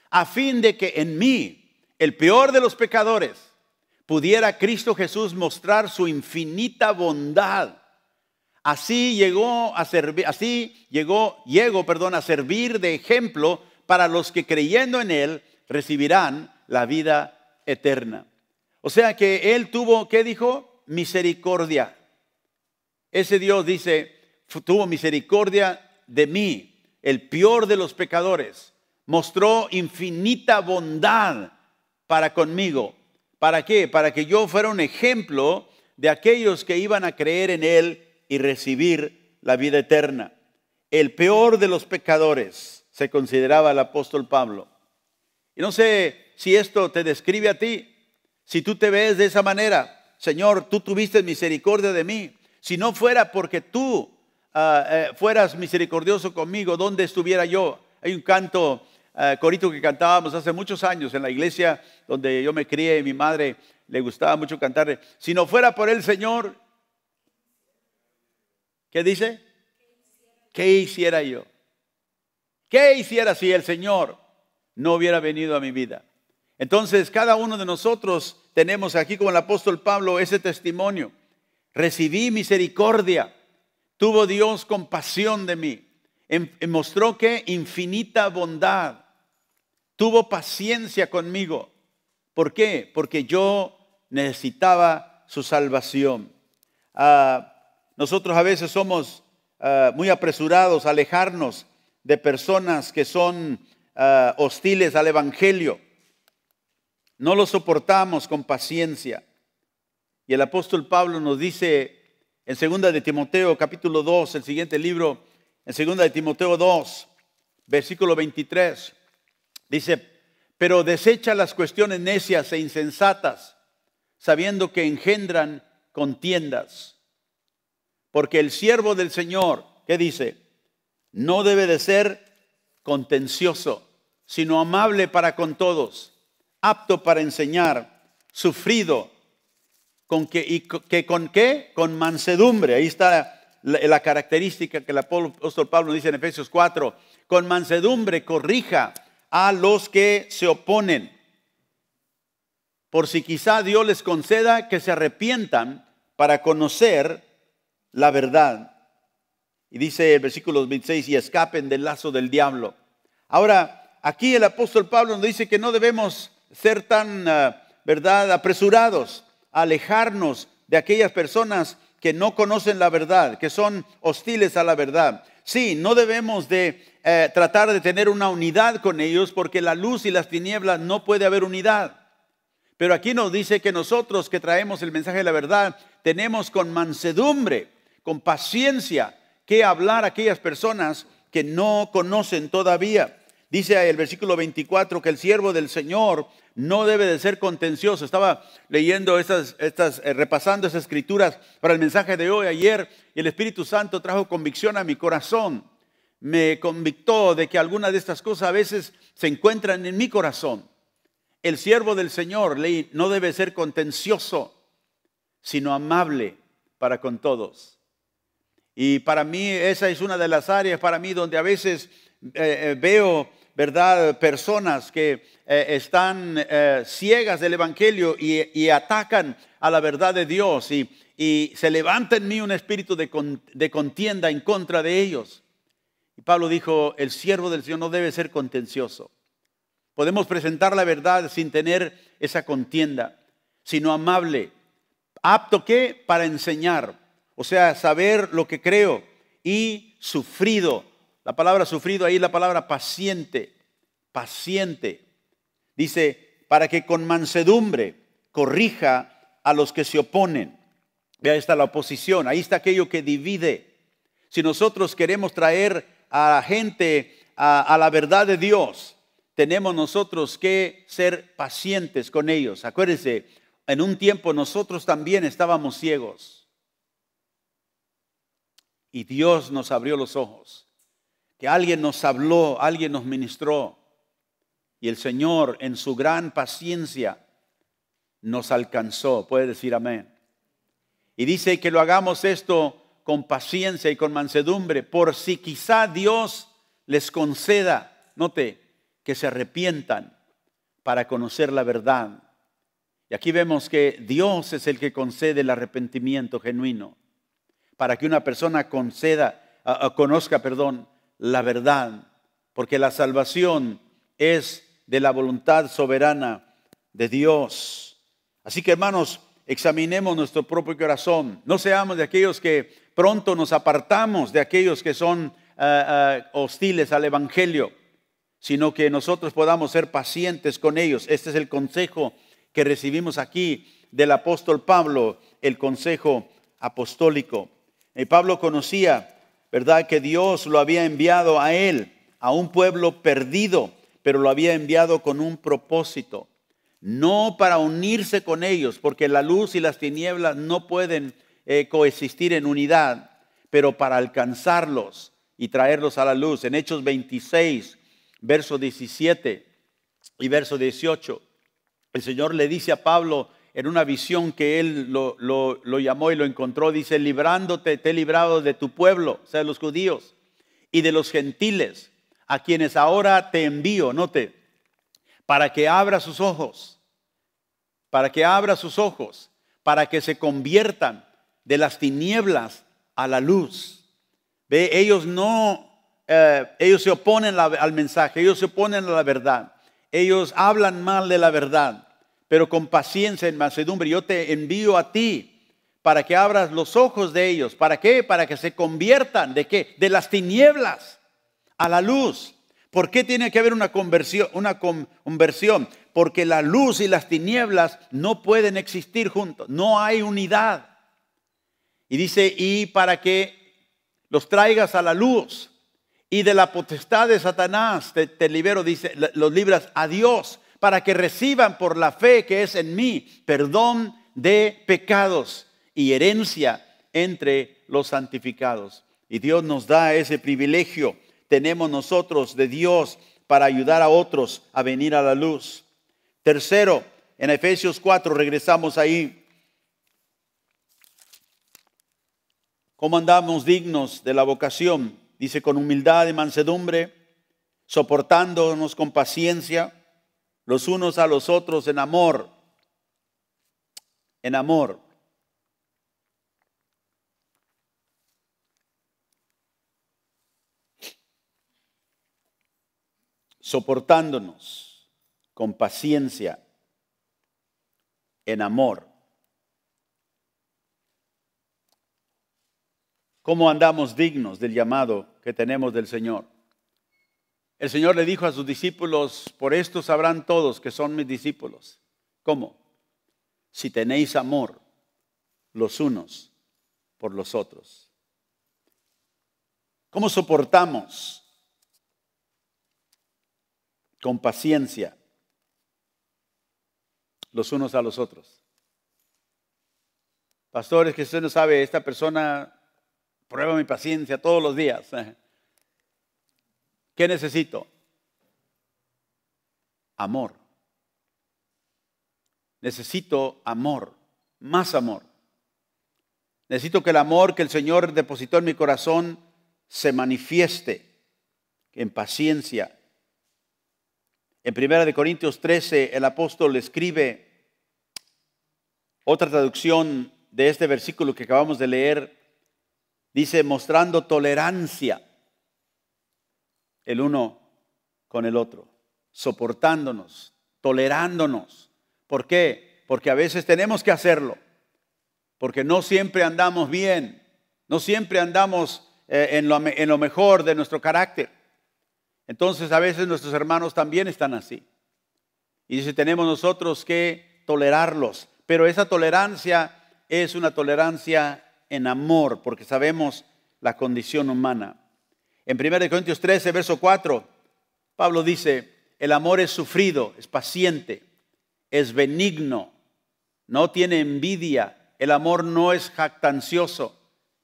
S1: a fin de que en mí, el peor de los pecadores, pudiera Cristo Jesús mostrar su infinita bondad. Así llego a servir de ejemplo para los que creyendo en Él recibirán la vida eterna. O sea que Él tuvo, ¿qué dijo? Misericordia. Ese Dios dice, tuvo misericordia de mí, el peor de los pecadores. Mostró infinita bondad para conmigo. ¿Para qué? Para que yo fuera un ejemplo de aquellos que iban a creer en Él y recibir la vida eterna. El peor de los pecadores se consideraba el apóstol Pablo. Y no sé si esto te describe a ti. Si tú te ves de esa manera, Señor, tú tuviste misericordia de mí. Si no fuera porque tú fueras misericordioso conmigo, ¿dónde estuviera yo? Hay un corito que cantábamos hace muchos años en la iglesia donde yo me crié y mi madre le gustaba mucho cantar. Si no fuera por el Señor, ¿qué dice? ¿Qué hiciera yo? ¿Qué hiciera si el Señor no hubiera venido a mi vida? Entonces, cada uno de nosotros tenemos aquí, como el apóstol Pablo, ese testimonio. Recibí misericordia. Tuvo Dios compasión de mí. Mostró que infinita bondad. Tuvo paciencia conmigo. ¿Por qué? Porque yo necesitaba su salvación. Nosotros a veces somos muy apresurados a alejarnos de personas que son hostiles al evangelio. No lo soportamos con paciencia. Y el apóstol Pablo nos dice en 2 de Timoteo capítulo 2, el siguiente libro, en 2 de Timoteo 2, versículo 23, dice, pero desecha las cuestiones necias e insensatas, sabiendo que engendran contiendas. Porque el siervo del Señor, ¿qué dice? No debe de ser contencioso, sino amable para con todos, apto para enseñar, sufrido, ¿con qué? Con mansedumbre. Ahí está la característica que el apóstol Pablo dice en Efesios 4. Con mansedumbre corrija a los que se oponen, por si quizá Dios les conceda que se arrepientan para conocer la verdad. Y dice el versículo 26, y escapen del lazo del diablo. Ahora, aquí el apóstol Pablo nos dice que no debemos ser tan, apresurados a alejarnos de aquellas personas que no conocen la verdad, que son hostiles a la verdad. Sí, no debemos de tratar de tener una unidad con ellos, porque la luz y las tinieblas no puede haber unidad. Pero aquí nos dice que nosotros que traemos el mensaje de la verdad, tenemos con mansedumbre, con paciencia, que hablar a aquellas personas que no conocen todavía. Dice el versículo 24 que el siervo del Señor no debe de ser contencioso. Estaba leyendo repasando esas escrituras para el mensaje de hoy, ayer, y el Espíritu Santo trajo convicción a mi corazón. Me convictó de que algunas de estas cosas a veces se encuentran en mi corazón. El siervo del Señor no debe ser contencioso, sino amable para con todos. Y para mí esa es una de las áreas para mí donde a veces veo, ¿verdad?, personas que están ciegas del Evangelio y atacan a la verdad de Dios y se levanta en mí un espíritu de contienda en contra de ellos. Y Pablo dijo, el siervo del Señor no debe ser contencioso. Podemos presentar la verdad sin tener esa contienda, sino amable, apto ¿qué? Para enseñar, o sea, saber lo que creo, y sufrido. La palabra sufrido ahí es la palabra paciente, paciente. Dice, para que con mansedumbre corrija a los que se oponen. Vea, ahí está la oposición, ahí está aquello que divide. Si nosotros queremos traer a la gente a la verdad de Dios, tenemos nosotros que ser pacientes con ellos. Acuérdense, en un tiempo nosotros también estábamos ciegos. Y Dios nos abrió los ojos. Que alguien nos habló, alguien nos ministró. Y el Señor en su gran paciencia nos alcanzó. Puede decir amén. Y dice que lo hagamos esto con paciencia y con mansedumbre, por si quizá Dios les conceda, note, que se arrepientan para conocer la verdad. Y aquí vemos que Dios es el que concede el arrepentimiento genuino, para que una persona conozca la verdad, porque la salvación es de la voluntad soberana de Dios. Así que, hermanos, examinemos nuestro propio corazón. No seamos de aquellos que pronto nos apartamos de aquellos que son hostiles al Evangelio, sino que nosotros podamos ser pacientes con ellos. Este es el consejo que recibimos aquí del apóstol Pablo, el consejo apostólico. Pablo conocía, ¿verdad?, que Dios lo había enviado a él, a un pueblo perdido, pero lo había enviado con un propósito. No para unirse con ellos, porque la luz y las tinieblas no pueden coexistir en unidad, pero para alcanzarlos y traerlos a la luz. En Hechos 26, verso 17 y verso 18, el Señor le dice a Pablo en una visión que él lo llamó y lo encontró, dice, librándote, te he librado de tu pueblo, o sea, de los judíos, y de los gentiles, a quienes ahora te envío, note, para que abra sus ojos, para que se conviertan de las tinieblas a la luz. Ve, ellos se oponen al mensaje, ellos se oponen a la verdad, ellos hablan mal de la verdad, pero con paciencia y mansedumbre yo te envío a ti para que abras los ojos de ellos. ¿Para qué? Para que se conviertan, ¿de qué? De las tinieblas a la luz. ¿Por qué tiene que haber una conversión? Porque la luz y las tinieblas no pueden existir juntos, no hay unidad. Y dice, y para que los traigas a la luz y de la potestad de Satanás te libero, dice, los libras a Dios, para que reciban por la fe que es en mí perdón de pecados y herencia entre los santificados. Y Dios nos da ese privilegio. Tenemos nosotros de Dios para ayudar a otros a venir a la luz. Tercero, en Efesios 4, regresamos ahí. ¿Cómo andamos dignos de la vocación? Dice, con humildad y mansedumbre, soportándonos con paciencia, los unos a los otros en amor. En amor. Soportándonos con paciencia, en amor. ¿Cómo andamos dignos del llamado que tenemos del Señor? El Señor le dijo a sus discípulos, por esto sabrán todos que son mis discípulos. ¿Cómo? Si tenéis amor los unos por los otros. ¿Cómo soportamos? Con paciencia los unos a los otros. Pastores, que usted no sabe, esta persona prueba mi paciencia todos los días. ¿Qué necesito? Amor. Necesito amor, más amor. Necesito que el amor que el Señor depositó en mi corazón se manifieste en paciencia. En 1 Corintios 13, el apóstol escribe otra traducción de este versículo que acabamos de leer. Dice, mostrando tolerancia el uno con el otro, soportándonos, tolerándonos. ¿Por qué? Porque a veces tenemos que hacerlo, porque no siempre andamos bien, no siempre andamos en lo mejor de nuestro carácter. Entonces a veces nuestros hermanos también están así. Y dice, tenemos nosotros que tolerarlos, pero esa tolerancia es una tolerancia en amor, porque sabemos la condición humana. En 1 Corintios 13, verso 4, Pablo dice, el amor es sufrido, es paciente, es benigno, no tiene envidia, el amor no es jactancioso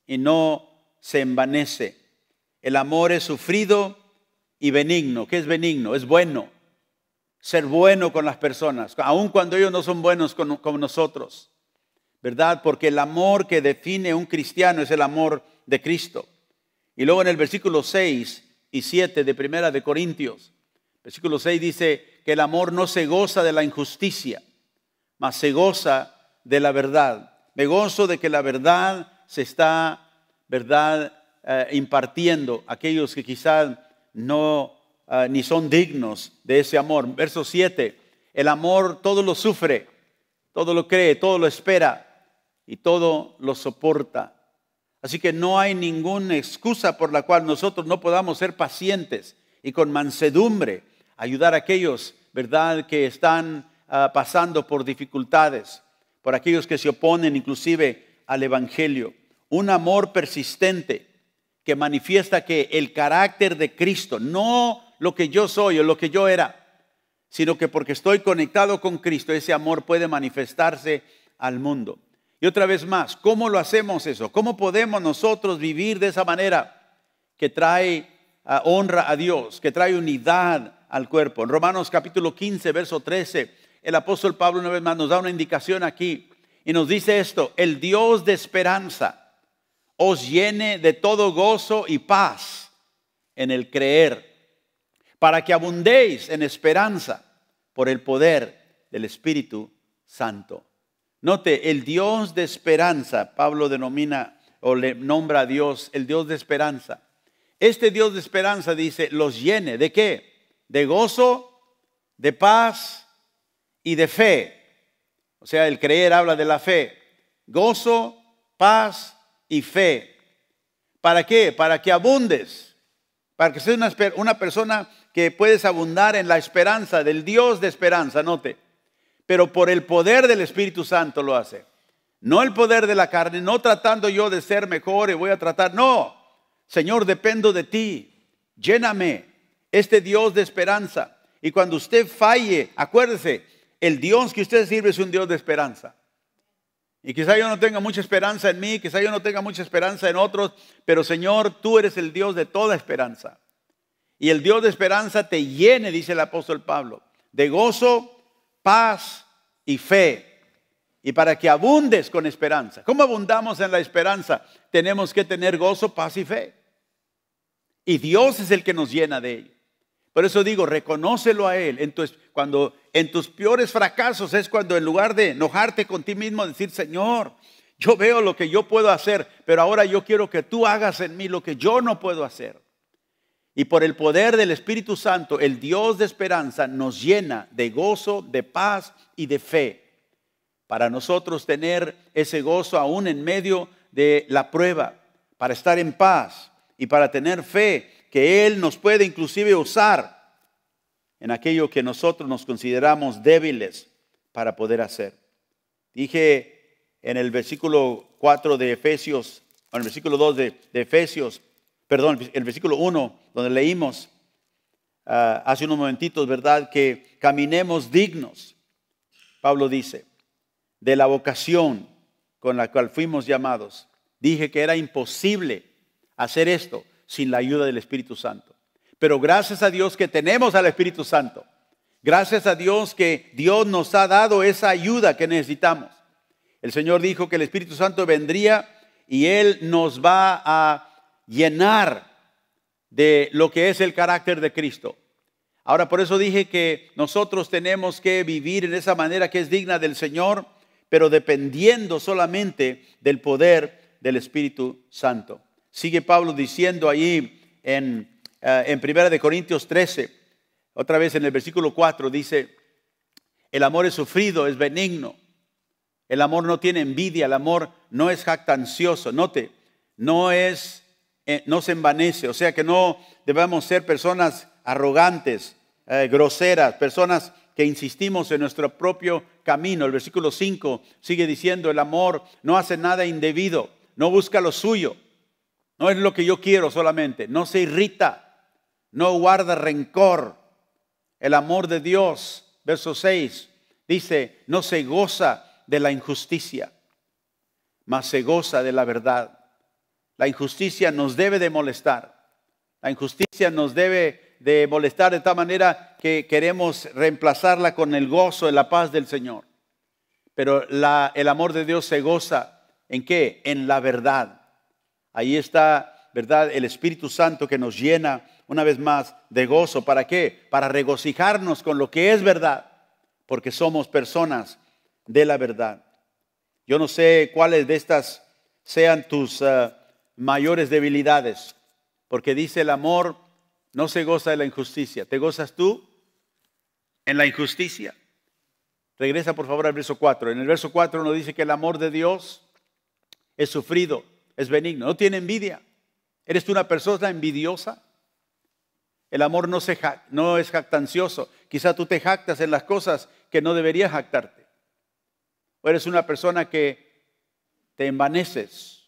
S1: y no se envanece. El amor es sufrido y benigno. ¿Qué es benigno? Es bueno. Ser bueno con las personas, aun cuando ellos no son buenos con nosotros. ¿Verdad? Porque el amor que define un cristiano es el amor de Cristo. Y luego en el versículo 6 y 7 de 1 Corintios, versículo 6 dice que el amor no se goza de la injusticia, mas se goza de la verdad. Me gozo de que la verdad se está, impartiendo a aquellos que quizás no ni son dignos de ese amor. Verso 7, el amor todo lo sufre, todo lo cree, todo lo espera y todo lo soporta. Así que no hay ninguna excusa por la cual nosotros no podamos ser pacientes y con mansedumbre ayudar a aquellos, ¿verdad?, que están pasando por dificultades, por aquellos que se oponen inclusive al Evangelio. Un amor persistente que manifiesta que el carácter de Cristo, no lo que yo soy o lo que yo era, sino que porque estoy conectado con Cristo, ese amor puede manifestarse al mundo. Y otra vez más, ¿cómo lo hacemos eso? ¿Cómo podemos nosotros vivir de esa manera que trae honra a Dios, que trae unidad al cuerpo? En Romanos capítulo 15, verso 13, el apóstol Pablo una vez más nos da una indicación aquí y nos dice esto: el Dios de esperanza os llene de todo gozo y paz en el creer, para que abundéis en esperanza por el poder del Espíritu Santo. Note, el Dios de esperanza, Pablo denomina o le nombra a Dios el Dios de esperanza. Este Dios de esperanza dice, los llene, ¿de qué? De gozo, de paz y de fe. O sea, el creer habla de la fe. Gozo, paz y fe. ¿Para qué? Para que abundes. Para que seas una persona que puedes abundar en la esperanza del Dios de esperanza, note. Pero por el poder del Espíritu Santo lo hace. No el poder de la carne, no tratando yo de ser mejor y voy a tratar. No, Señor, dependo de ti. Lléname, este Dios de esperanza. Y cuando usted falle, acuérdese, el Dios que usted sirve es un Dios de esperanza. Y quizá yo no tenga mucha esperanza en mí, quizá yo no tenga mucha esperanza en otros, pero Señor, tú eres el Dios de toda esperanza. Y el Dios de esperanza te llene, dice el apóstol Pablo, de gozo, paz y fe. Y para que abundes con esperanza. ¿Cómo abundamos en la esperanza? Tenemos que tener gozo, paz y fe. Y Dios es el que nos llena de ello. Por eso digo, reconócelo a Él. Cuando en tus peores fracasos es cuando en lugar de enojarte con ti mismo, decir, Señor, yo veo lo que yo puedo hacer, pero ahora yo quiero que tú hagas en mí lo que yo no puedo hacer. Y por el poder del Espíritu Santo, el Dios de esperanza nos llena de gozo, de paz y de fe. Para nosotros tener ese gozo aún en medio de la prueba, para estar en paz y para tener fe que Él nos puede inclusive usar en aquello que nosotros nos consideramos débiles para poder hacer. Dije en el versículo 4 de Efesios, o en el versículo 2 de Efesios, perdón, el versículo 1, donde leímos hace unos momentitos, ¿verdad? Que caminemos dignos. Pablo dice, de la vocación con la cual fuimos llamados. Dije que era imposible hacer esto sin la ayuda del Espíritu Santo. Pero gracias a Dios que tenemos al Espíritu Santo. Gracias a Dios que Dios nos ha dado esa ayuda que necesitamos. El Señor dijo que el Espíritu Santo vendría y Él nos va a llenar de lo que es el carácter de Cristo. Ahora, por eso dije que nosotros tenemos que vivir en esa manera que es digna del Señor, pero dependiendo solamente del poder del Espíritu Santo. Sigue Pablo diciendo ahí en 1 Corintios 13, otra vez en el versículo 4, dice, el amor es sufrido, es benigno, el amor no tiene envidia, el amor no es jactancioso, note, no se envanece, o sea que no debemos ser personas arrogantes, groseras, personas que insistimos en nuestro propio camino. El versículo 5 sigue diciendo, el amor no hace nada indebido, no busca lo suyo, no es lo que yo quiero solamente, no se irrita, no guarda rencor. El amor de Dios, verso 6, dice, no se goza de la injusticia, mas se goza de la verdad. La injusticia nos debe de molestar, la injusticia nos debe de molestar de tal manera que queremos reemplazarla con el gozo y la paz del Señor. Pero el amor de Dios se goza ¿en qué? En la verdad. Ahí está, ¿verdad? El Espíritu Santo que nos llena una vez más de gozo. ¿Para qué? Para regocijarnos con lo que es verdad, porque somos personas de la verdad. Yo no sé cuáles de estas sean tus mayores debilidades, porque dice el amor no se goza de la injusticia. ¿Te gozas tú en la injusticia? Regresa por favor al verso 4. En el verso 4 nos dice que el amor de Dios es sufrido, es benigno, no tiene envidia. ¿Eres tú una persona envidiosa? El amor no es jactancioso. Quizá tú te jactas en las cosas que no deberías jactarte. O eres una persona que te envaneces.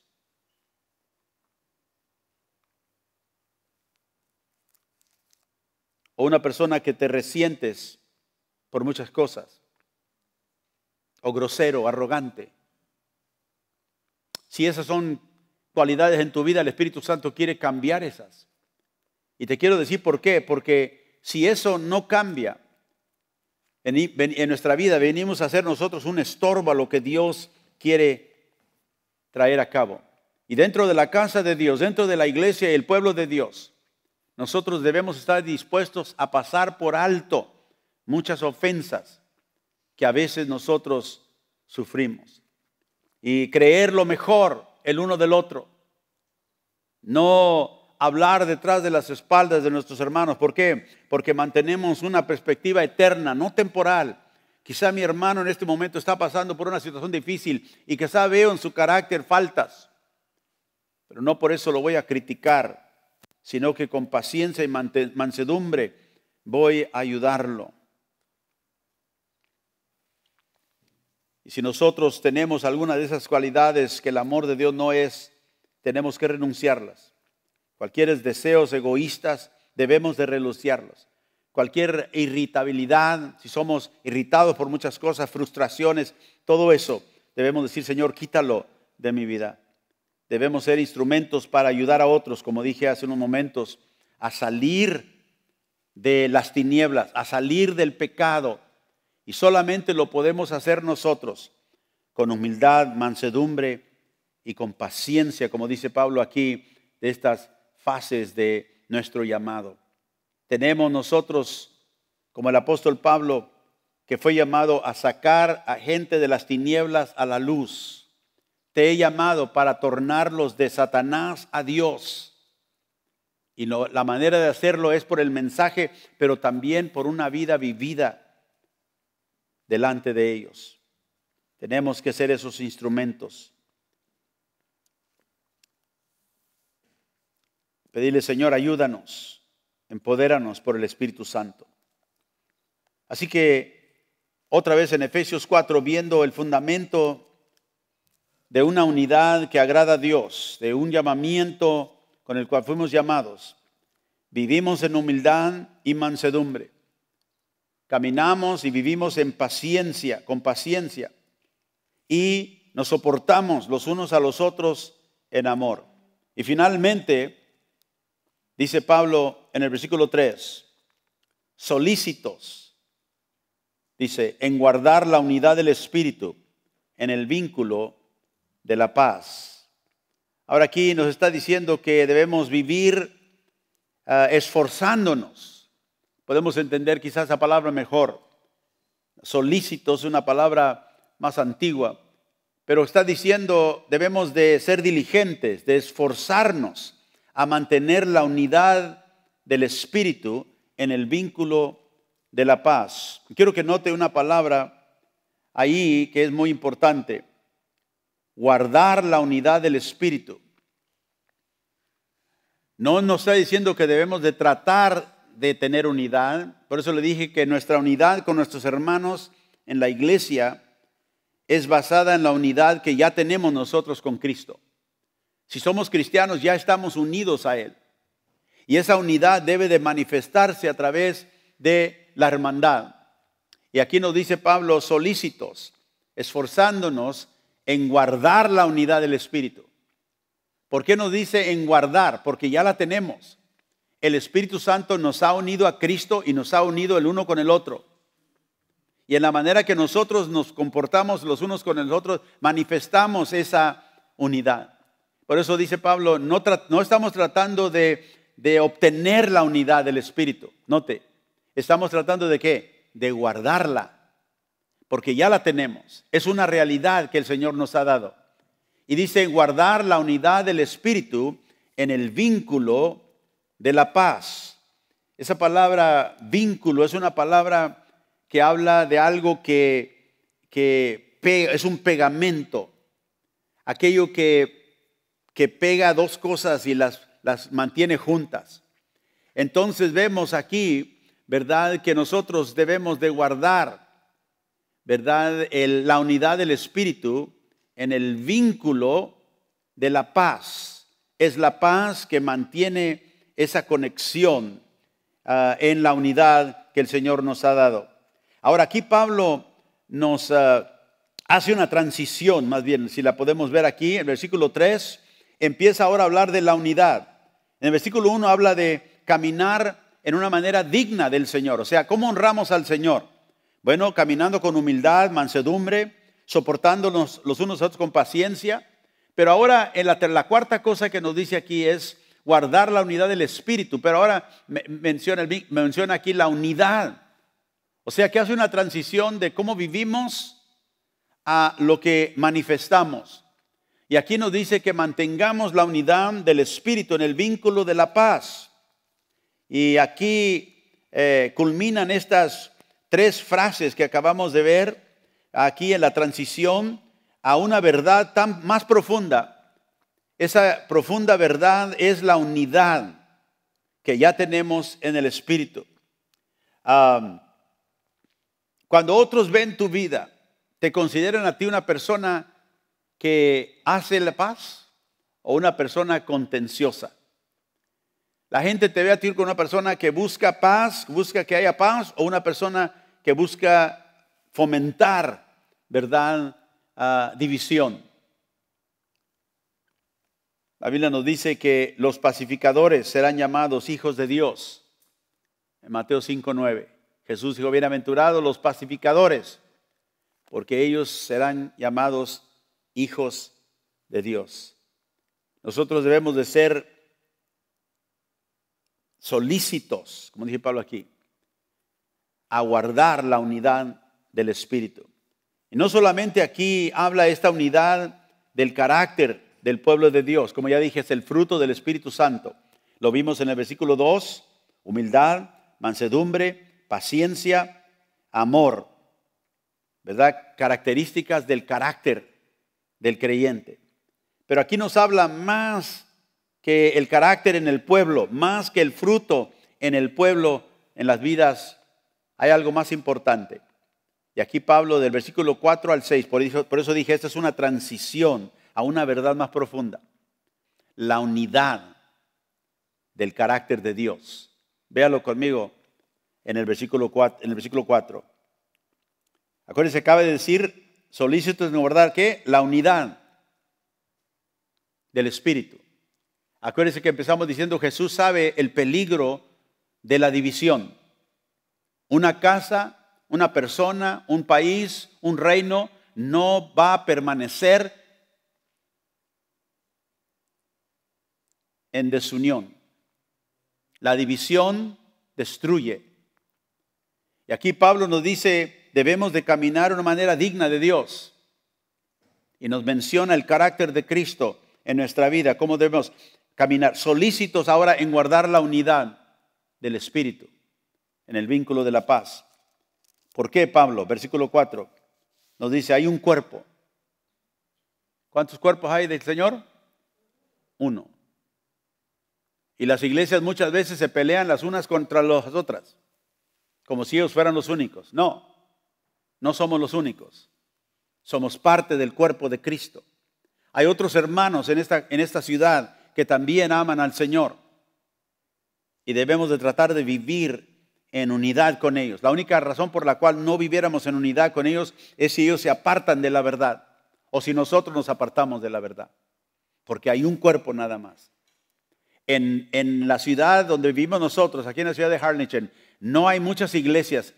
S1: O una persona que te resientes por muchas cosas. O grosero, arrogante. Si esas son cualidades en tu vida, el Espíritu Santo quiere cambiar esas. Y te quiero decir por qué. Porque si eso no cambia en nuestra vida, venimos a ser nosotros un estorbo a lo que Dios quiere traer a cabo. Y dentro de la casa de Dios, dentro de la iglesia y el pueblo de Dios, nosotros debemos estar dispuestos a pasar por alto muchas ofensas que a veces nosotros sufrimos. Y creer lo mejor el uno del otro. No hablar detrás de las espaldas de nuestros hermanos. ¿Por qué? Porque mantenemos una perspectiva eterna, no temporal. Quizá mi hermano en este momento está pasando por una situación difícil y quizá veo en su carácter faltas. Pero no por eso lo voy a criticar, sino que con paciencia y mansedumbre voy a ayudarlo. Y si nosotros tenemos alguna de esas cualidades que el amor de Dios no es, tenemos que renunciarlas. Cualquier deseos egoístas debemos de renunciarlos. Cualquier irritabilidad, si somos irritados por muchas cosas, frustraciones, todo eso debemos decir, Señor, quítalo de mi vida. Debemos ser instrumentos para ayudar a otros, como dije hace unos momentos, a salir de las tinieblas, a salir del pecado. Y solamente lo podemos hacer nosotros, con humildad, mansedumbre y con paciencia, como dice Pablo aquí, de estas fases de nuestro llamado. Tenemos nosotros, como el apóstol Pablo, que fue llamado a sacar a gente de las tinieblas a la luz. Te he llamado para tornarlos de Satanás a Dios. Y la manera de hacerlo es por el mensaje, pero también por una vida vivida delante de ellos. Tenemos que ser esos instrumentos. Pedirle, Señor, ayúdanos, empodéranos por el Espíritu Santo. Así que, otra vez en Efesios 4, viendo el fundamento de una unidad que agrada a Dios, de un llamamiento con el cual fuimos llamados. Vivimos en humildad y mansedumbre. Caminamos y vivimos en paciencia, con paciencia. Y nos soportamos los unos a los otros en amor. Y finalmente, dice Pablo en el versículo 3, solícitos, dice, en guardar la unidad del Espíritu, en el vínculo de la paz. Ahora aquí nos está diciendo que debemos vivir esforzándonos. Podemos entender quizás esa palabra mejor. Solícitos es una palabra más antigua, pero está diciendo debemos de ser diligentes, de esforzarnos a mantener la unidad del Espíritu en el vínculo de la paz. Quiero que note una palabra ahí que es muy importante. Guardar la unidad del Espíritu. No nos está diciendo que debemos de tratar de tener unidad. Por eso le dije que nuestra unidad con nuestros hermanos en la iglesia es basada en la unidad que ya tenemos nosotros con Cristo. Si somos cristianos, ya estamos unidos a Él. Y esa unidad debe de manifestarse a través de la hermandad. Y aquí nos dice Pablo, solícitos, esforzándonos en guardar la unidad del Espíritu. ¿Por qué nos dice en guardar? Porque ya la tenemos. El Espíritu Santo nos ha unido a Cristo y nos ha unido el uno con el otro. Y en la manera que nosotros nos comportamos los unos con los otros, manifestamos esa unidad. Por eso dice Pablo, no estamos tratando de obtener la unidad del Espíritu. Note, estamos tratando de ¿qué? De guardarla. Porque ya la tenemos. Es una realidad que el Señor nos ha dado. Y dice guardar la unidad del Espíritu en el vínculo de la paz. Esa palabra vínculo es una palabra que habla de algo que es un pegamento. Aquello que pega dos cosas y las mantiene juntas. Entonces vemos aquí, ¿verdad?, que nosotros debemos de guardar, ¿verdad?, la unidad del Espíritu en el vínculo de la paz. Es la paz que mantiene esa conexión en la unidad que el Señor nos ha dado. Ahora aquí Pablo nos hace una transición, más bien, si la podemos ver aquí, en el versículo 3, empieza ahora a hablar de la unidad. En el versículo 1 habla de caminar en una manera digna del Señor. O sea, ¿cómo honramos al Señor? Bueno, caminando con humildad, mansedumbre, soportándonos los unos a otros con paciencia. Pero ahora la cuarta cosa que nos dice aquí es guardar la unidad del Espíritu. Pero ahora menciona aquí la unidad. O sea que hace una transición de cómo vivimos a lo que manifestamos. Y aquí nos dice que mantengamos la unidad del Espíritu en el vínculo de la paz. Y aquí culminan estas tres frases que acabamos de ver aquí en la transición a una verdad tan más profunda. Esa profunda verdad es la unidad que ya tenemos en el Espíritu. Cuando otros ven tu vida, ¿te consideran a ti una persona que hace la paz o una persona contenciosa? La gente te ve a ti como una persona que busca paz, busca que haya paz, o una persona que busca fomentar, ¿verdad?, división. La Biblia nos dice que los pacificadores serán llamados hijos de Dios. En Mateo 5:9, Jesús dijo, bienaventurados los pacificadores, porque ellos serán llamados hijos de Dios. Nosotros debemos de ser solícitos, como dije Pablo aquí, a guardar la unidad del Espíritu. Y no solamente aquí habla esta unidad del carácter del pueblo de Dios, como ya dije, es el fruto del Espíritu Santo. Lo vimos en el versículo 2, humildad, mansedumbre, paciencia, amor, ¿verdad? Características del carácter del creyente. Pero aquí nos habla más que el carácter en el pueblo, más que el fruto en el pueblo, en las vidas, hay algo más importante. Y aquí Pablo del versículo 4 al 6, por eso dije, esta es una transición a una verdad más profunda. La unidad del carácter de Dios. Véalo conmigo en el versículo 4. Acuérdense, acaba de decir, solícitos en guardar, ¿qué? La unidad del Espíritu. Acuérdense que empezamos diciendo, Jesús sabe el peligro de la división. Una casa, una persona, un país, un reino, no va a permanecer en desunión. La división destruye. Y aquí Pablo nos dice, debemos de caminar de una manera digna de Dios. Y nos menciona el carácter de Cristo en nuestra vida, cómo debemos caminar, solícitos ahora en guardar la unidad del Espíritu, en el vínculo de la paz. ¿Por qué, Pablo? Versículo 4 nos dice, hay un cuerpo. ¿Cuántos cuerpos hay del Señor? Uno. Y las iglesias muchas veces se pelean las unas contra las otras, como si ellos fueran los únicos. No, no somos los únicos. Somos parte del cuerpo de Cristo. Hay otros hermanos en esta ciudad que también aman al Señor. Y debemos de tratar de vivir en unidad con ellos. La única razón por la cual no viviéramos en unidad con ellos es si ellos se apartan de la verdad o si nosotros nos apartamos de la verdad. Porque hay un cuerpo nada más. En la ciudad donde vivimos nosotros, aquí en la ciudad de Harlingen, no hay muchas iglesias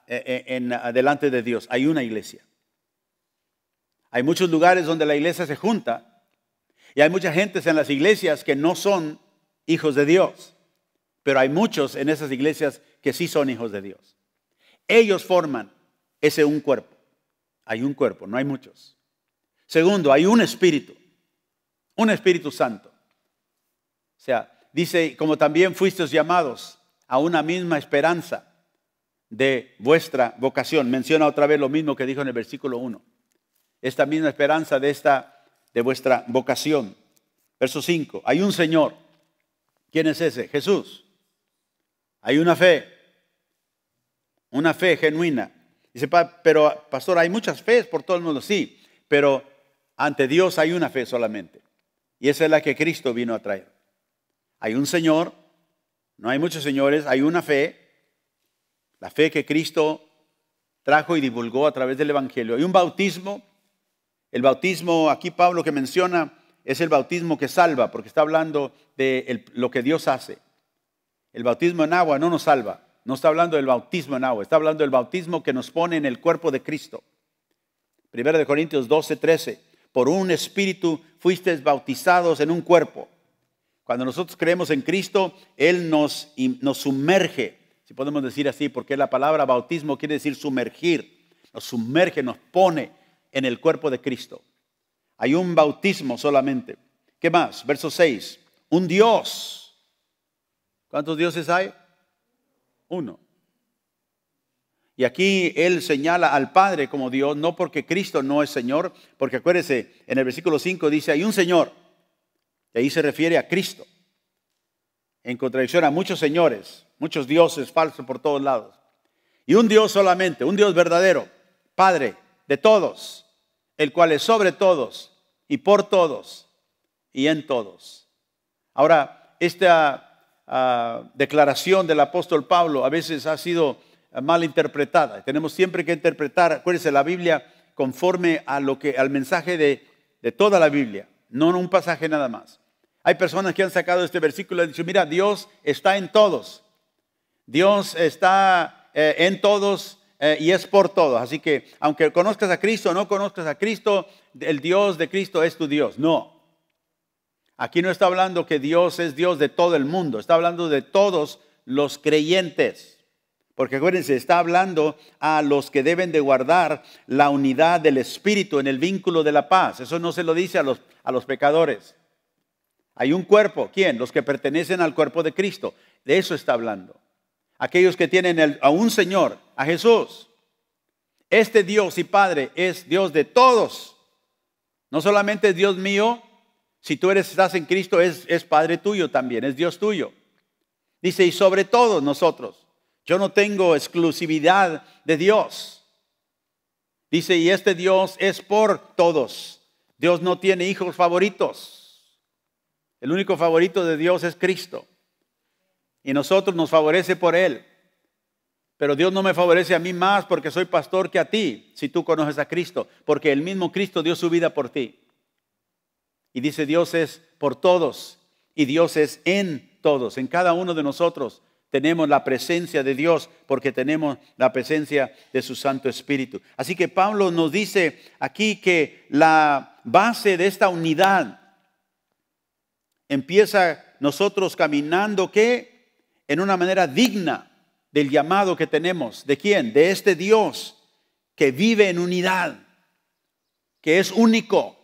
S1: delante de Dios. Hay una iglesia. Hay muchos lugares donde la iglesia se junta y hay mucha gente en las iglesias que no son hijos de Dios. Pero hay muchos en esas iglesias que sí son hijos de Dios. Ellos forman ese un cuerpo. Hay un cuerpo, no hay muchos. Segundo, hay un Espíritu Santo. O sea, dice, como también fuisteis llamados a una misma esperanza de vuestra vocación. Menciona otra vez lo mismo que dijo en el versículo 1. Esta misma esperanza de vuestra vocación. Verso 5, hay un Señor. ¿Quién es ese? Jesús. Hay una fe genuina. Dice, pero pastor, hay muchas fees por todo el mundo. Sí, pero ante Dios hay una fe solamente. Y esa es la que Cristo vino a traer. Hay un Señor, no hay muchos señores, hay una fe, la fe que Cristo trajo y divulgó a través del Evangelio. Hay un bautismo, el bautismo aquí Pablo que menciona es el bautismo que salva, porque está hablando de lo que Dios hace. El bautismo en agua no nos salva, no está hablando del bautismo en agua, está hablando del bautismo que nos pone en el cuerpo de Cristo. 1 Corintios 12:13, por un espíritu fuisteis bautizados en un cuerpo. Cuando nosotros creemos en Cristo, Él nos sumerge, si podemos decir así, porque la palabra bautismo quiere decir sumergir. Nos sumerge, nos pone en el cuerpo de Cristo. Hay un bautismo solamente. ¿Qué más? Verso 6. Un Dios. ¿Cuántos dioses hay? Uno. Y aquí Él señala al Padre como Dios, no porque Cristo no es Señor, porque acuérdese, en el versículo 5 dice, hay un Señor. Y ahí se refiere a Cristo. En contradicción a muchos señores, muchos dioses falsos por todos lados. Y un Dios solamente, un Dios verdadero, Padre de todos, el cual es sobre todos y por todos y en todos. Ahora, esta declaración del apóstol Pablo a veces ha sido mal interpretada. Tenemos siempre que interpretar, acuérdense, la Biblia conforme a al mensaje de toda la Biblia, no en un pasaje nada más. Hay personas que han sacado este versículo y han dicho, mira, Dios está en todos. Dios está en todos y es por todos. Así que aunque conozcas a Cristo o no conozcas a Cristo, el Dios de Cristo es tu Dios. No. Aquí no está hablando que Dios es Dios de todo el mundo. Está hablando de todos los creyentes. Porque acuérdense, está hablando a los que deben de guardar la unidad del Espíritu en el vínculo de la paz. Eso no se lo dice a los pecadores. Hay un cuerpo. ¿Quién? Los que pertenecen al cuerpo de Cristo. De eso está hablando. Aquellos que tienen a un Señor, a Jesús. Este Dios y Padre es Dios de todos. No solamente es Dios mío. Si tú estás en Cristo, es Padre tuyo también, es Dios tuyo. Dice, y sobre todo nosotros. Yo no tengo exclusividad de Dios. Dice, y este Dios es por todos. Dios no tiene hijos favoritos. El único favorito de Dios es Cristo. Y nosotros nos favorece por Él. Pero Dios no me favorece a mí más porque soy pastor que a ti, si tú conoces a Cristo. Porque el mismo Cristo dio su vida por ti. Y dice, Dios es por todos y Dios es en todos. En cada uno de nosotros tenemos la presencia de Dios porque tenemos la presencia de su Santo Espíritu. Así que Pablo nos dice aquí que la base de esta unidad empieza nosotros caminando ¿qué? En una manera digna del llamado que tenemos. ¿De quién? De este Dios que vive en unidad, que es único,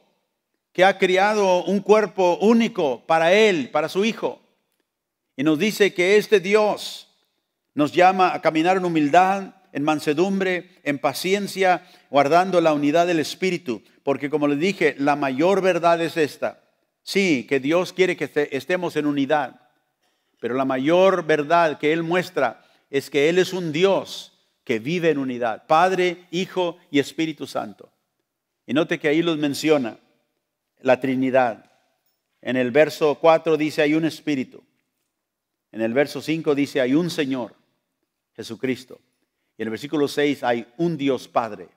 S1: que ha creado un cuerpo único para Él, para su Hijo. Y nos dice que este Dios nos llama a caminar en humildad, en mansedumbre, en paciencia, guardando la unidad del Espíritu. Porque como les dije, la mayor verdad es esta. Sí, que Dios quiere que estemos en unidad. Pero la mayor verdad que Él muestra es que Él es un Dios que vive en unidad. Padre, Hijo y Espíritu Santo. Y note que ahí los menciona. La Trinidad. En el verso 4 dice hay un Espíritu. En el verso 5 dice hay un Señor, Jesucristo. Y en el versículo 6 hay un Dios Padre.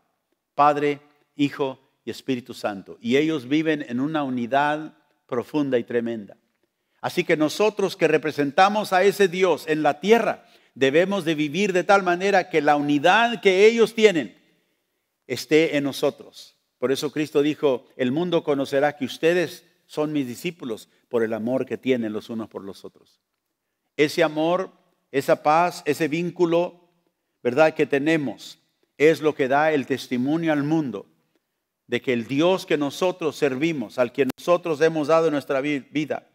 S1: Padre, Hijo y Espíritu Santo. Y ellos viven en una unidad profunda y tremenda. Así que nosotros que representamos a ese Dios en la tierra, debemos de vivir de tal manera que la unidad que ellos tienen esté en nosotros. Por eso Cristo dijo, el mundo conocerá que ustedes son mis discípulos por el amor que tienen los unos por los otros. Ese amor, esa paz, ese vínculo, ¿verdad?, que tenemos es lo que da el testimonio al mundo de que el Dios que nosotros servimos, al que nosotros hemos dado nuestra vida,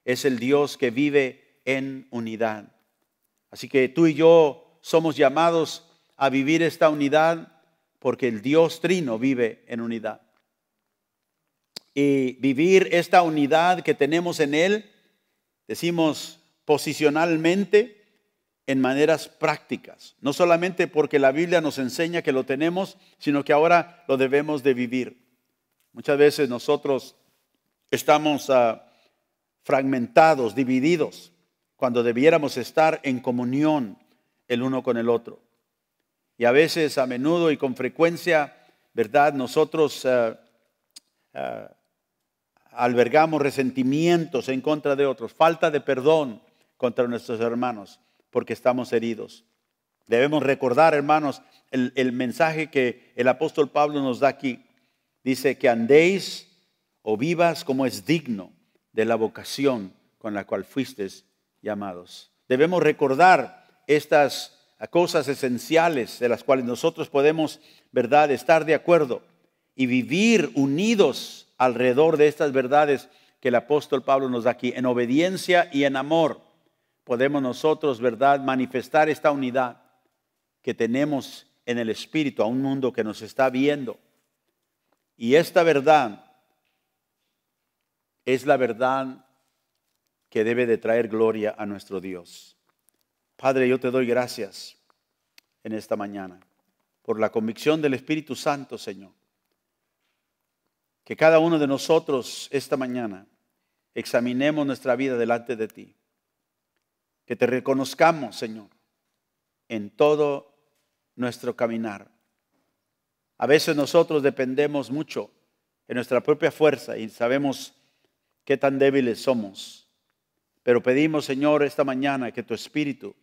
S1: es el Dios que vive en unidad. Así que tú y yo somos llamados a vivir esta unidad porque el Dios Trino vive en unidad. Y vivir esta unidad que tenemos en Él, decimos posicionalmente, en maneras prácticas. No solamente porque la Biblia nos enseña que lo tenemos, sino que ahora lo debemos de vivir. Muchas veces nosotros estamos fragmentados, divididos, cuando debiéramos estar en comunión el uno con el otro. Y a veces, a menudo y con frecuencia, ¿verdad?, nosotros albergamos resentimientos en contra de otros, falta de perdón contra nuestros hermanos, porque estamos heridos. Debemos recordar, hermanos, el mensaje que el apóstol Pablo nos da aquí. Dice que andéis o vivas como es digno de la vocación con la cual fuisteis llamados. Debemos recordar estas cosas esenciales de las cuales nosotros podemos, ¿verdad?, estar de acuerdo y vivir unidos alrededor de estas verdades que el apóstol Pablo nos da aquí. En obediencia y en amor podemos nosotros, ¿verdad?, manifestar esta unidad que tenemos en el Espíritu a un mundo que nos está viendo. Y esta verdad es la verdad que debe de traer gloria a nuestro Dios. Padre, yo te doy gracias en esta mañana por la convicción del Espíritu Santo, Señor. Que cada uno de nosotros esta mañana examinemos nuestra vida delante de ti. Que te reconozcamos, Señor, en todo nuestro caminar. A veces nosotros dependemos mucho de nuestra propia fuerza y sabemos qué tan débiles somos. Pero pedimos, Señor, esta mañana que tu Espíritu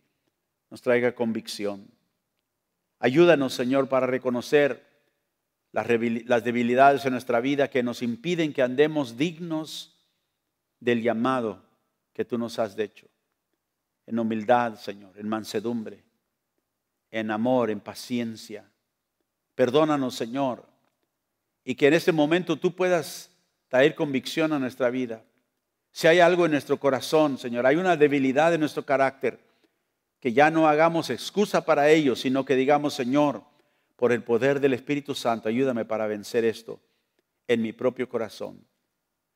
S1: nos traiga convicción. Ayúdanos, Señor, para reconocer las debilidades en nuestra vida que nos impiden que andemos dignos del llamado que tú nos has hecho. En humildad, Señor, en mansedumbre, en amor, en paciencia. Perdónanos, Señor, y que en este momento tú puedas traer convicción a nuestra vida. Si hay algo en nuestro corazón, Señor, hay una debilidad en nuestro carácter, que ya no hagamos excusa para ello, sino que digamos, Señor, por el poder del Espíritu Santo, ayúdame para vencer esto en mi propio corazón.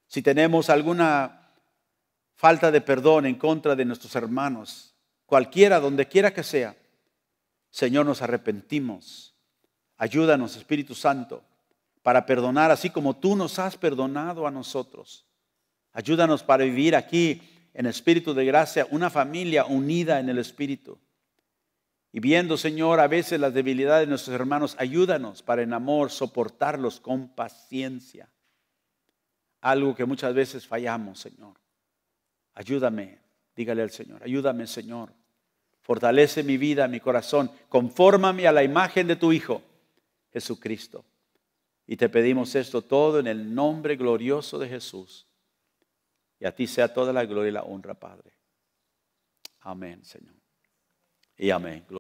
S1: Si tenemos alguna falta de perdón en contra de nuestros hermanos, cualquiera, donde quiera que sea, Señor, nos arrepentimos. Ayúdanos, Espíritu Santo, para perdonar así como tú nos has perdonado a nosotros. Ayúdanos para vivir aquí en espíritu de gracia, una familia unida en el Espíritu. Y viendo, Señor, a veces las debilidades de nuestros hermanos, ayúdanos para en amor soportarlos con paciencia. Algo que muchas veces fallamos, Señor. Ayúdame, dígale al Señor, ayúdame, Señor. Fortalece mi vida, mi corazón, confórmame a la imagen de tu Hijo, Jesucristo. Y te pedimos esto todo en el nombre glorioso de Jesús. Y a ti sea toda la gloria y la honra, Padre. Amén, Señor. Y amén.